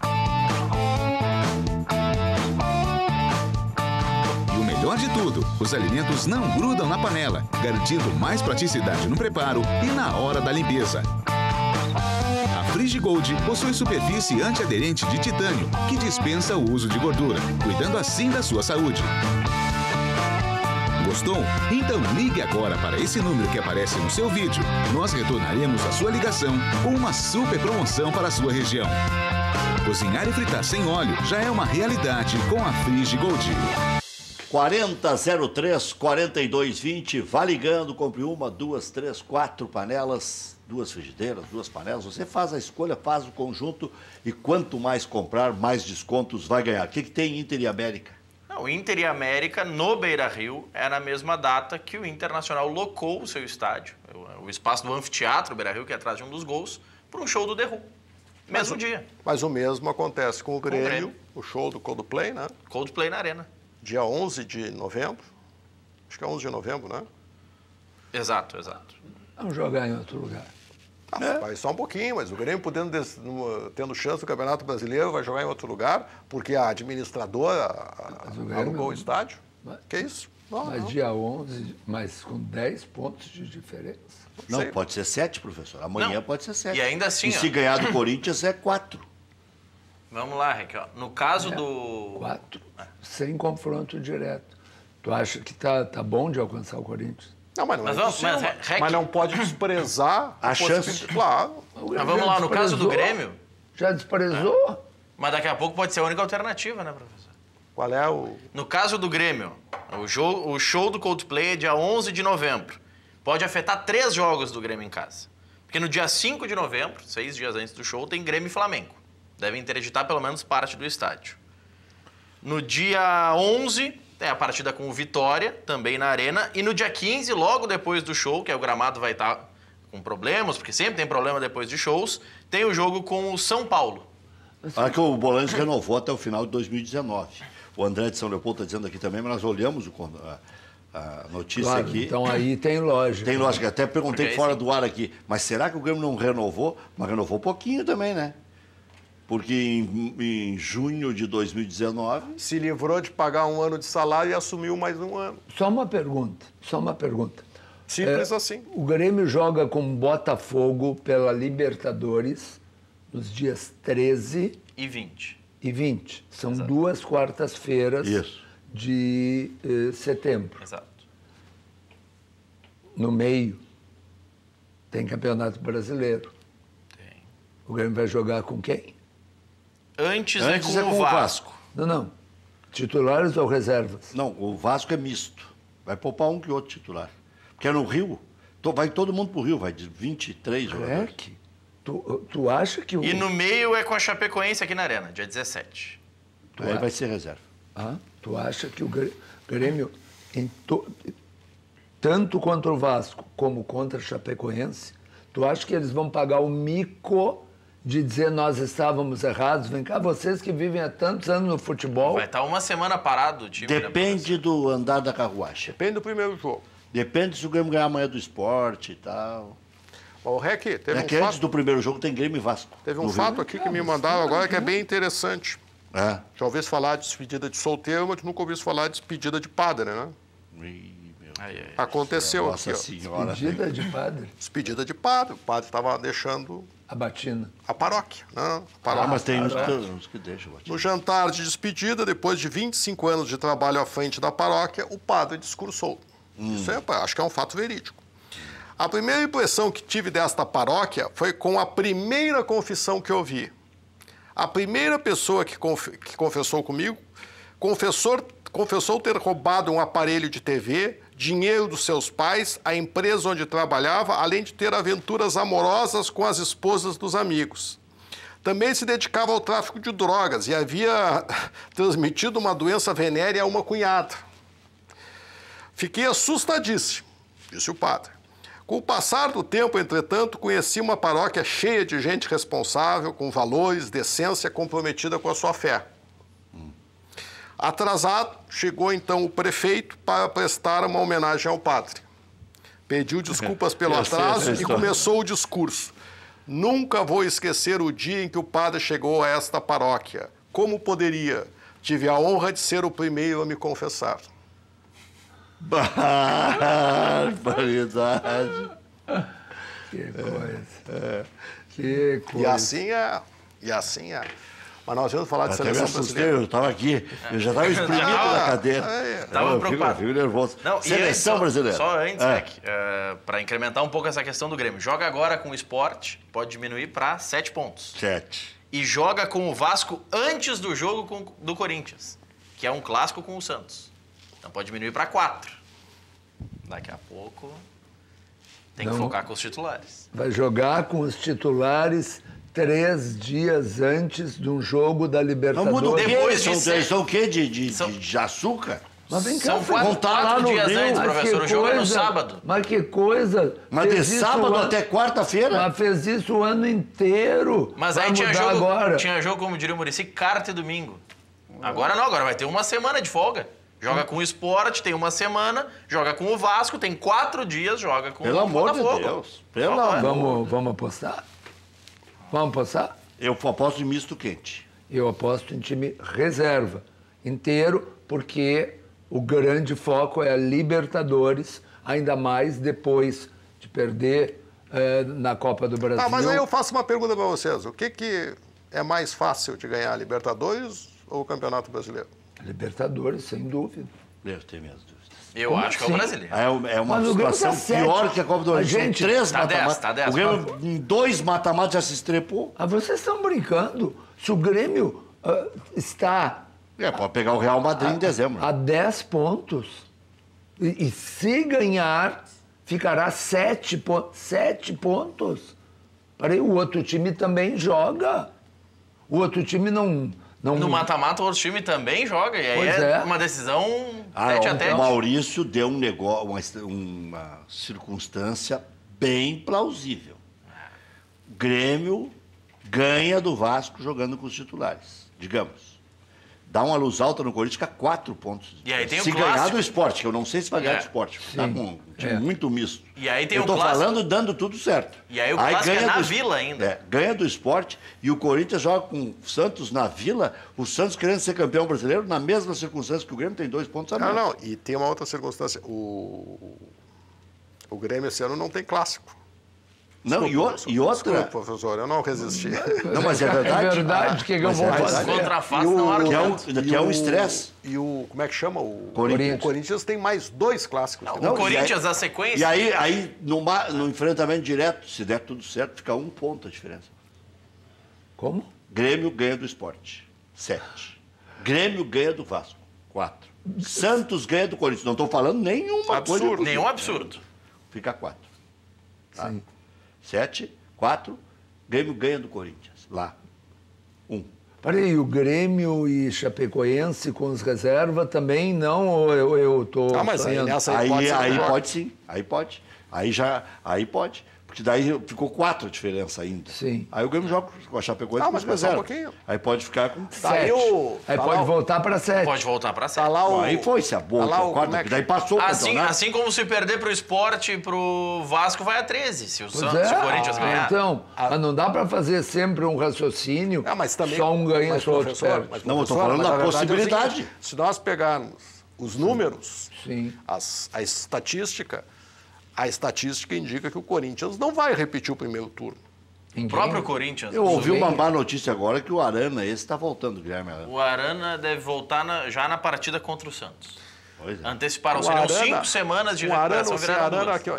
E o melhor de tudo, os alimentos não grudam na panela, garantindo mais praticidade no preparo e na hora da limpeza. A Frigigold possui superfície antiaderente de titânio, que dispensa o uso de gordura, cuidando assim da sua saúde. Gostou? Então ligue agora para esse número que aparece no seu vídeo. Nós retornaremos a sua ligação com uma super promoção para a sua região. Cozinhar e fritar sem óleo já é uma realidade com a Frigigold. 4003-4220, vá ligando, compre 1, 2, 3, 4 panelas, 2 frigideiras, 2 panelas. Você faz a escolha, faz o conjunto e quanto mais comprar, mais descontos vai ganhar. O que tem Inter e América? O Inter e América no Beira-Rio é na mesma data que o Internacional locou o seu estádio, o espaço do anfiteatro Beira-Rio, que é atrás de um dos gols, para um show do The Who. Mesmo dia. Mas o mesmo acontece com o Grêmio, o show do Coldplay, né? Coldplay na Arena. Dia 11 de novembro. Acho que é 11 de novembro, né? Exato. Vamos jogar em outro lugar. Vai só um pouquinho, mas o Grêmio tendo chance no Campeonato Brasileiro vai jogar em outro lugar, porque a administradora alugou o estádio. Que isso? Mas dia 11, mas com 10 pontos de diferença. Não, pode ser 7, professor. Amanhã pode ser 7. E ainda assim, se ganhar do Corinthians é 4. Vamos lá, Raquel. No caso do... 4, sem confronto direto. Tu acha que tá bom de alcançar o Corinthians? Não, mas não é possível. Mas não pode desprezar a chance. Claro. Mas vamos lá, no caso do Grêmio... Já desprezou? Mas daqui a pouco pode ser a única alternativa, né, professor? Qual é o... No caso do Grêmio, o show do Coldplay é dia 11 de novembro. Pode afetar 3 jogos do Grêmio em casa. Porque no dia 5 de novembro, 6 dias antes do show, tem Grêmio e Flamengo. Devem interditar pelo menos parte do estádio. No dia 11, tem a partida com o Vitória, também na Arena. E no dia 15, logo depois do show, que é o gramado vai estar com problemas, porque sempre tem problema depois de shows, tem o jogo com o São Paulo. Olha que o Bolanes renovou até o final de 2019. O André de São Leopoldo está dizendo aqui também, mas nós olhamos a notícia aqui. Então aí tem lógica. Tem lógica. Até perguntei fora do ar aqui, mas será que o Grêmio não renovou? Mas renovou pouquinho também, né? Porque em junho de 2019... Se livrou de pagar 1 ano de salário e assumiu mais 1 ano. Só uma pergunta. Simples assim. O Grêmio joga com Botafogo pela Libertadores nos dias 13 E 20. e 20. São 2 quartas-feiras Isso. de setembro. Exato. No meio tem Campeonato Brasileiro. Tem. O Grêmio vai jogar com quem? Antes é com o Vasco. Não. Titulares ou reservas? Não, o Vasco é misto. Vai poupar um que outro titular. Porque é no Rio. Vai todo mundo pro Rio, vai de 23 jogadores. Que? Tu acha que o... E no meio é com a Chapecoense aqui na Arena, dia 17. Aí vai ser reserva. Tu acha que o Grêmio, tanto contra o Vasco como contra a Chapecoense, tu acha que eles vão pagar o mico de dizer nós estávamos errados? Vem cá, vocês que vivem há tantos anos no futebol... Vai estar uma semana parado o time. Depende do andar da carruagem. Depende do primeiro jogo. Depende se o Grêmio ganhar amanhã do Sport e tal. O Rec, teve É que antes do primeiro jogo tem Grêmio e Vasco. Teve um no fato Rio. aqui que me mandaram agora que é bem interessante. É. Já ouvi falar de despedida de solteiro, mas nunca ouvi falar de despedida de padre, né? Ih, meu Ai, ai. Aconteceu Nossa aqui, ó. Senhora. Medida de padre, Despedida de padre. O padre estava deixando a batina. a paróquia, né? A paróquia. Mas tem uns que deixam. No jantar de despedida, depois de 25 anos de trabalho à frente da paróquia, o padre discursou. Isso acho que é um fato verídico. A primeira impressão que tive desta paróquia foi com a primeira confissão que eu vi. A primeira pessoa que confessou comigo confessou ter roubado um aparelho de TV, dinheiro dos seus pais, a empresa onde trabalhava, além de ter aventuras amorosas com as esposas dos amigos. Também se dedicava ao tráfico de drogas e havia transmitido uma doença venérea a uma cunhada. Fiquei assustadíssimo, disse o padre. Com o passar do tempo, entretanto, conheci uma paróquia cheia de gente responsável, com valores, decência, comprometida com a sua fé. Atrasado, chegou então o prefeito para prestar uma homenagem ao padre. Pediu desculpas pelo atraso e começou o discurso. Nunca vou esquecer o dia em que o padre chegou a esta paróquia. Como poderia? Tive a honra de ser o primeiro a me confessar. Barbaridade. Que coisa. Que coisa. E assim é. Mas nós vamos falar de Até me seleção assustei, brasileira. eu estava aqui, eu já estava espremido na cadeira. Tava preocupado. Eu fico nervoso. Não, e Seleção antes, brasileira. Só antes, para incrementar um pouco essa questão do Grêmio. Joga agora com o Sport, pode diminuir para 7 pontos. 7. E joga com o Vasco antes do jogo do Corinthians, que é um clássico com o Santos. Então pode diminuir para 4. Daqui a pouco tem que focar com os titulares. Vai jogar com os titulares 3 dias antes de um jogo da Não Libertadores. muda o quê? Depois de Eles são o quê? De São- açúcar? Mas vem cá, São Fernando. Vão tá lá no dias Rio. antes, Mas professor. que O jogo é no coisa, sábado. Mas que coisa. Mas de Fez isso sábado o ano- até quarta-feira? Mas fez isso o ano inteiro. Mas Vai aí tinha mudar jogo, agora. como diria o Muricy, quarta e domingo. Agora não, agora vai ter uma semana de folga. Joga com o Sport, tem uma semana. Joga com o Vasco, tem 4 dias, joga com Pelo o amor de Botafogo. Deus. Pelo amor. Vamos apostar? Vamos apostar? Eu aposto em misto quente. Eu aposto em time reserva inteiro, porque o grande foco é a Libertadores, ainda mais depois de perder na Copa do Brasil. Tá, mas aí eu faço uma pergunta para vocês. O que é mais fácil de ganhar, Libertadores ou o Campeonato Brasileiro? Libertadores, sem dúvida. Eu tenho minhas dúvidas. Eu Como acho que é assim? o brasileiro. É uma Mas o Grêmio situação tá sete. pior que a Copa do Mas, Brasil. São gente, 3 tá 10, mata-matas. tá 10. O Grêmio, em 2 mata-matas, já se estrepou. Ah, vocês estão brincando? Se o Grêmio está Pode pegar o Real Madrid em dezembro. a 10 pontos, e se ganhar, ficará 7 pontos. Peraí, o outro time também joga. O outro time não... No mata-mata, o outro time também joga. E aí Pois é é. uma decisão tete a tete. O Maurício deu um negócio, uma circunstância bem plausível. O Grêmio ganha do Vasco jogando com os titulares, digamos. Dá uma luz alta no Corinthians, fica 4 pontos. E aí tem o se clássico. ganhar do Sport, que eu não sei se vai ganhar É. do Sport. Tá com um time muito misto. E aí tem eu o tô clássico. falando dando tudo certo. E aí o clássico é na Vila ainda. Ganha do Sport e o Corinthians joga com o Santos na Vila, o Santos querendo ser campeão brasileiro, na mesma circunstância que o Grêmio tem 2 pontos a menos. Não. E tem uma outra circunstância. O Grêmio esse ano não tem clássico. Não, Desculpa, e outra... Desculpa, professor, eu não resisti. Não, mas é verdade. É verdade, que eu Mas vou é fazer? verdade. Contra a face não há Que é um estresse. E o, como é que chama? Corinthians. O Corinthians tem mais 2 clássicos. O Corinthians, a sequência... E aí no enfrentamento direto, se der tudo certo, fica 1 ponto a diferença. Como? Grêmio ganha do Sport, 7. Grêmio ganha do Vasco, 4. Santos ganha do Corinthians. Não estou falando nenhuma Absurdo. coisa. Nenhum absurdo. Fica 4. Tá? Sim. 7, 4. Grêmio ganha do Corinthians, lá. 1. Peraí, o Grêmio e Chapecoense com os reservas também não, ou eu tô... Mas aí sonhando? nessa Aí hipótese pode sim, aí pode. Aí pode. Porque daí ficou 4 a diferença ainda. Sim. Aí o Grêmio joga com a Chapecoense mas com só um zero. pouquinho. Aí pode ficar com Tá aí 7. o- Aí tá pode lá o- voltar para 7. Pode voltar pra Tá série. lá o... Aí foi, se a boa, Tá lá o- concorda, como é que- daí passou o campeonato. Assim como se perder pro Sport e pro Vasco vai a 13, se o Pois Santos e o é. Corinthians ganhar. Então, mas não dá para fazer sempre um raciocínio, Mas também, só um ganha, mas, só outro professor, perde. mas, Não, eu tô professor, falando mas da a verdade é o possibilidade. seguinte, se nós pegarmos os números, Sim. a estatística indica que o Corinthians não vai repetir o primeiro turno. O próprio Corinthians. Eu ouvi Ninguém- uma má notícia agora que o Arana, esse está voltando, Guilherme Arana. O Arana deve voltar já na partida contra o Santos. Pois é. Anteciparam, O seriam Arana- 5 semanas de o Arana, recuperação, o viraram Arana 2. aqui, ó,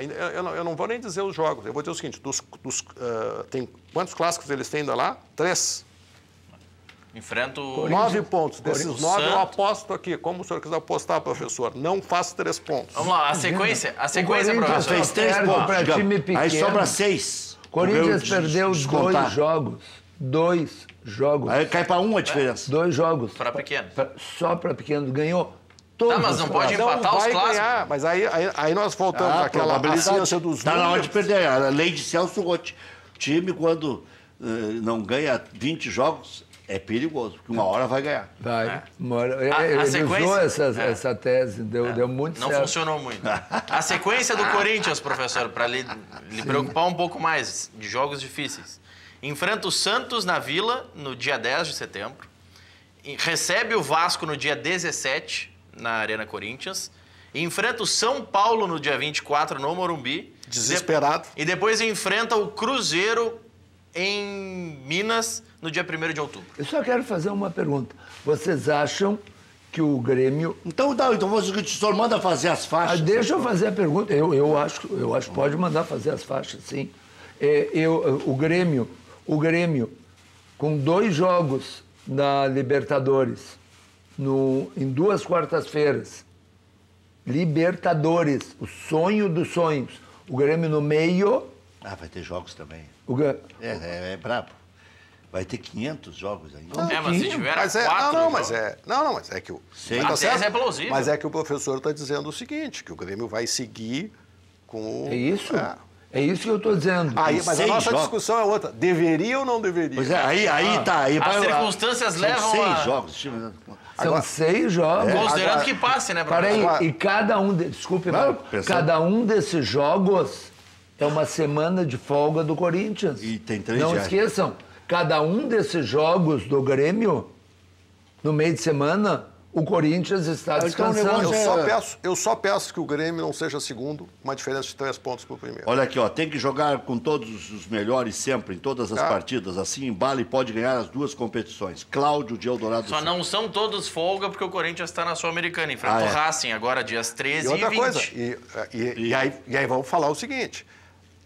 eu não vou nem dizer os jogos, eu vou dizer o seguinte, tem quantos clássicos eles têm ainda lá? 3. Enfrenta o... 9 pontos. Desses 9 eu Santos. aposto aqui. Como o senhor quiser apostar, professor, não faça 3 pontos. Vamos lá, a sequência, Corinthians professor. Fez 3 perde pontos, pra digamos. time Aí pequeno. sobra 6. Corinthians perdeu descontar. 2 jogos. 2 jogos. Aí cai para 1 a diferença. 2 jogos. Para pequeno. Só para pequeno. Ganhou todos. Tá, mas não os pode clássicos. empatar os vai clássicos. ganhar, mas aí nós voltamos àquela ciência dos Está na hora de números. perder. A lei de Celso Rotti. O time, quando não ganha 20 jogos, é perigoso, porque uma hora vai ganhar. Vai. A Ele sequência- usou essa tese, deu muito Não certo. funcionou muito. A sequência do Corinthians, professor, para lhe preocupar um pouco mais, de jogos difíceis. Enfrenta o Santos na Vila, no dia 10 de setembro. Recebe o Vasco no dia 17, na Arena Corinthians. E enfrenta o São Paulo no dia 24, no Morumbi. Desesperado. E depois enfrenta o Cruzeiro em Minas, no dia 1º de outubro. Eu só quero fazer uma pergunta. Vocês acham que o Grêmio... Então o senhor manda fazer as faixas. Deixa eu fazer a pergunta. Eu acho que pode mandar fazer as faixas, sim. O Grêmio, com 2 jogos na Libertadores, em 2 quartas-feiras, Libertadores, o sonho dos sonhos. O Grêmio no meio... Vai ter jogos também. o Grêmio- É brabo. Vai ter 500 jogos ainda. Mas se tiver Mas 4 mas é que o... Sim. Mas A tá certo? tese é plausível. Mas é que o professor está dizendo o seguinte, que o Grêmio vai seguir com... É isso? É isso que eu estou dizendo. Aí, mas a 6 nossa jogos. discussão é outra. Deveria ou não deveria? Pois é, aí tá. Aí As circunstâncias são levam 6 a... jogos. São 6 jogos. Considerando Agora- que passe, né, professor? Peraí, e cada um... Desculpe, Não, Marco. pensando- Cada um desses jogos é uma semana de folga do Corinthians. E tem 3 Não dias. esqueçam, cada um desses jogos do Grêmio, no meio de semana, o Corinthians está Então, o descansando. negócio Eu só peço que o Grêmio não seja segundo, uma diferença de 3 pontos para o primeiro. Olha aqui, ó, tem que jogar com todos os melhores sempre, em todas as partidas. Assim embala e pode ganhar as 2 competições. Cláudio de Eldorado do Só Sul. não são todos folga porque o Corinthians está na Sul-Americana. Enfrenta o Racing agora, dias 13 E outra 20. coisa, e aí vamos falar o seguinte,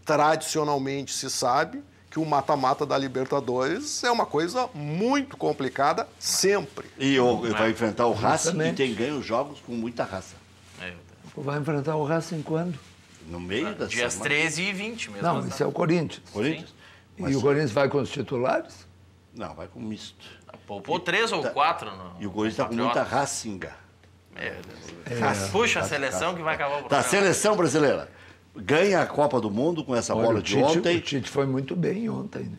tradicionalmente se sabe que o mata-mata da Libertadores é uma coisa muito complicada sempre. E vai enfrentar o Racing e Exatamente. tem ganho jogos com muita raça. Vai enfrentar o Racing quando? No meio da Dias semana. 13 e 20 mesmo. Não, isso é o Corinthians. Corinthians? E o Corinthians vai com os titulares? Não, vai com misto. Poupou 3 ou 4 no E o Corinthians está com Patriota. muita racinga. Puxa a seleção que vai acabar o Tá, programa. seleção brasileira. Ganha a Copa do Mundo com essa Olha, bola o de Tite, ontem. O Tite foi muito bem ontem. Né?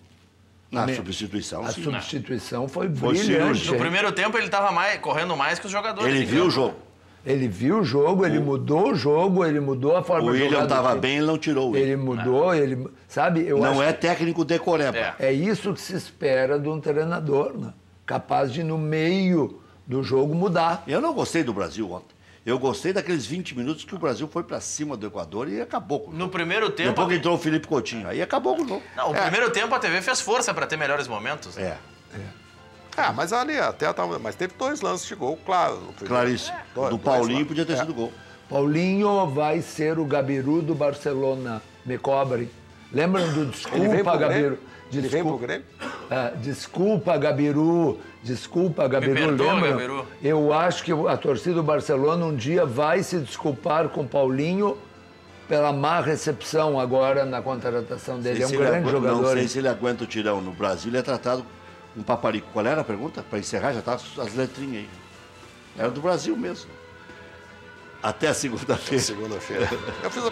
Na substituição, A sim. substituição foi Foi brilhante. cirúrgico. No hein? primeiro tempo ele estava correndo mais que os jogadores. Ele em viu o campo. jogo. Ele viu o jogo, ele mudou o jogo, ele mudou a forma O de William jogar do estava time. bem, ele não tirou o William. Ele mudou, ele... Sabe, eu acho Não é técnico decoreba. É. É isso que se espera de um treinador, né? Capaz de, no meio do jogo, mudar. Eu não gostei do Brasil ontem. Eu gostei daqueles 20 minutos que o Brasil foi pra cima do Equador e acabou com o jogo. No primeiro tempo... Depois que entrou o Felipe Coutinho, aí acabou com o jogo. Não, o primeiro tempo a TV fez força para ter melhores momentos. Né? Mas ali até mas teve 2 lances de gol, claro. Claríssimo. Do Paulinho podia ter sido gol. Paulinho vai ser o Gabiru do Barcelona. Me cobrem. Lembram do desculpa, Gabiru? Ele vem pro Grêmio? Desculpa, Gabiru. Desculpa, Gabiru. Me perdoa, lembra? Gabiru. Eu acho que a torcida do Barcelona um dia vai se desculpar com Paulinho pela má recepção agora na contratação dele. É um grande jogador. Não sei se ele aguenta o tirão. No Brasil ele é tratado com paparico. Qual era a pergunta? Para encerrar, já tá as letrinhas aí. Era do Brasil mesmo. Até segunda-feira. Segunda-feira. Eu fiz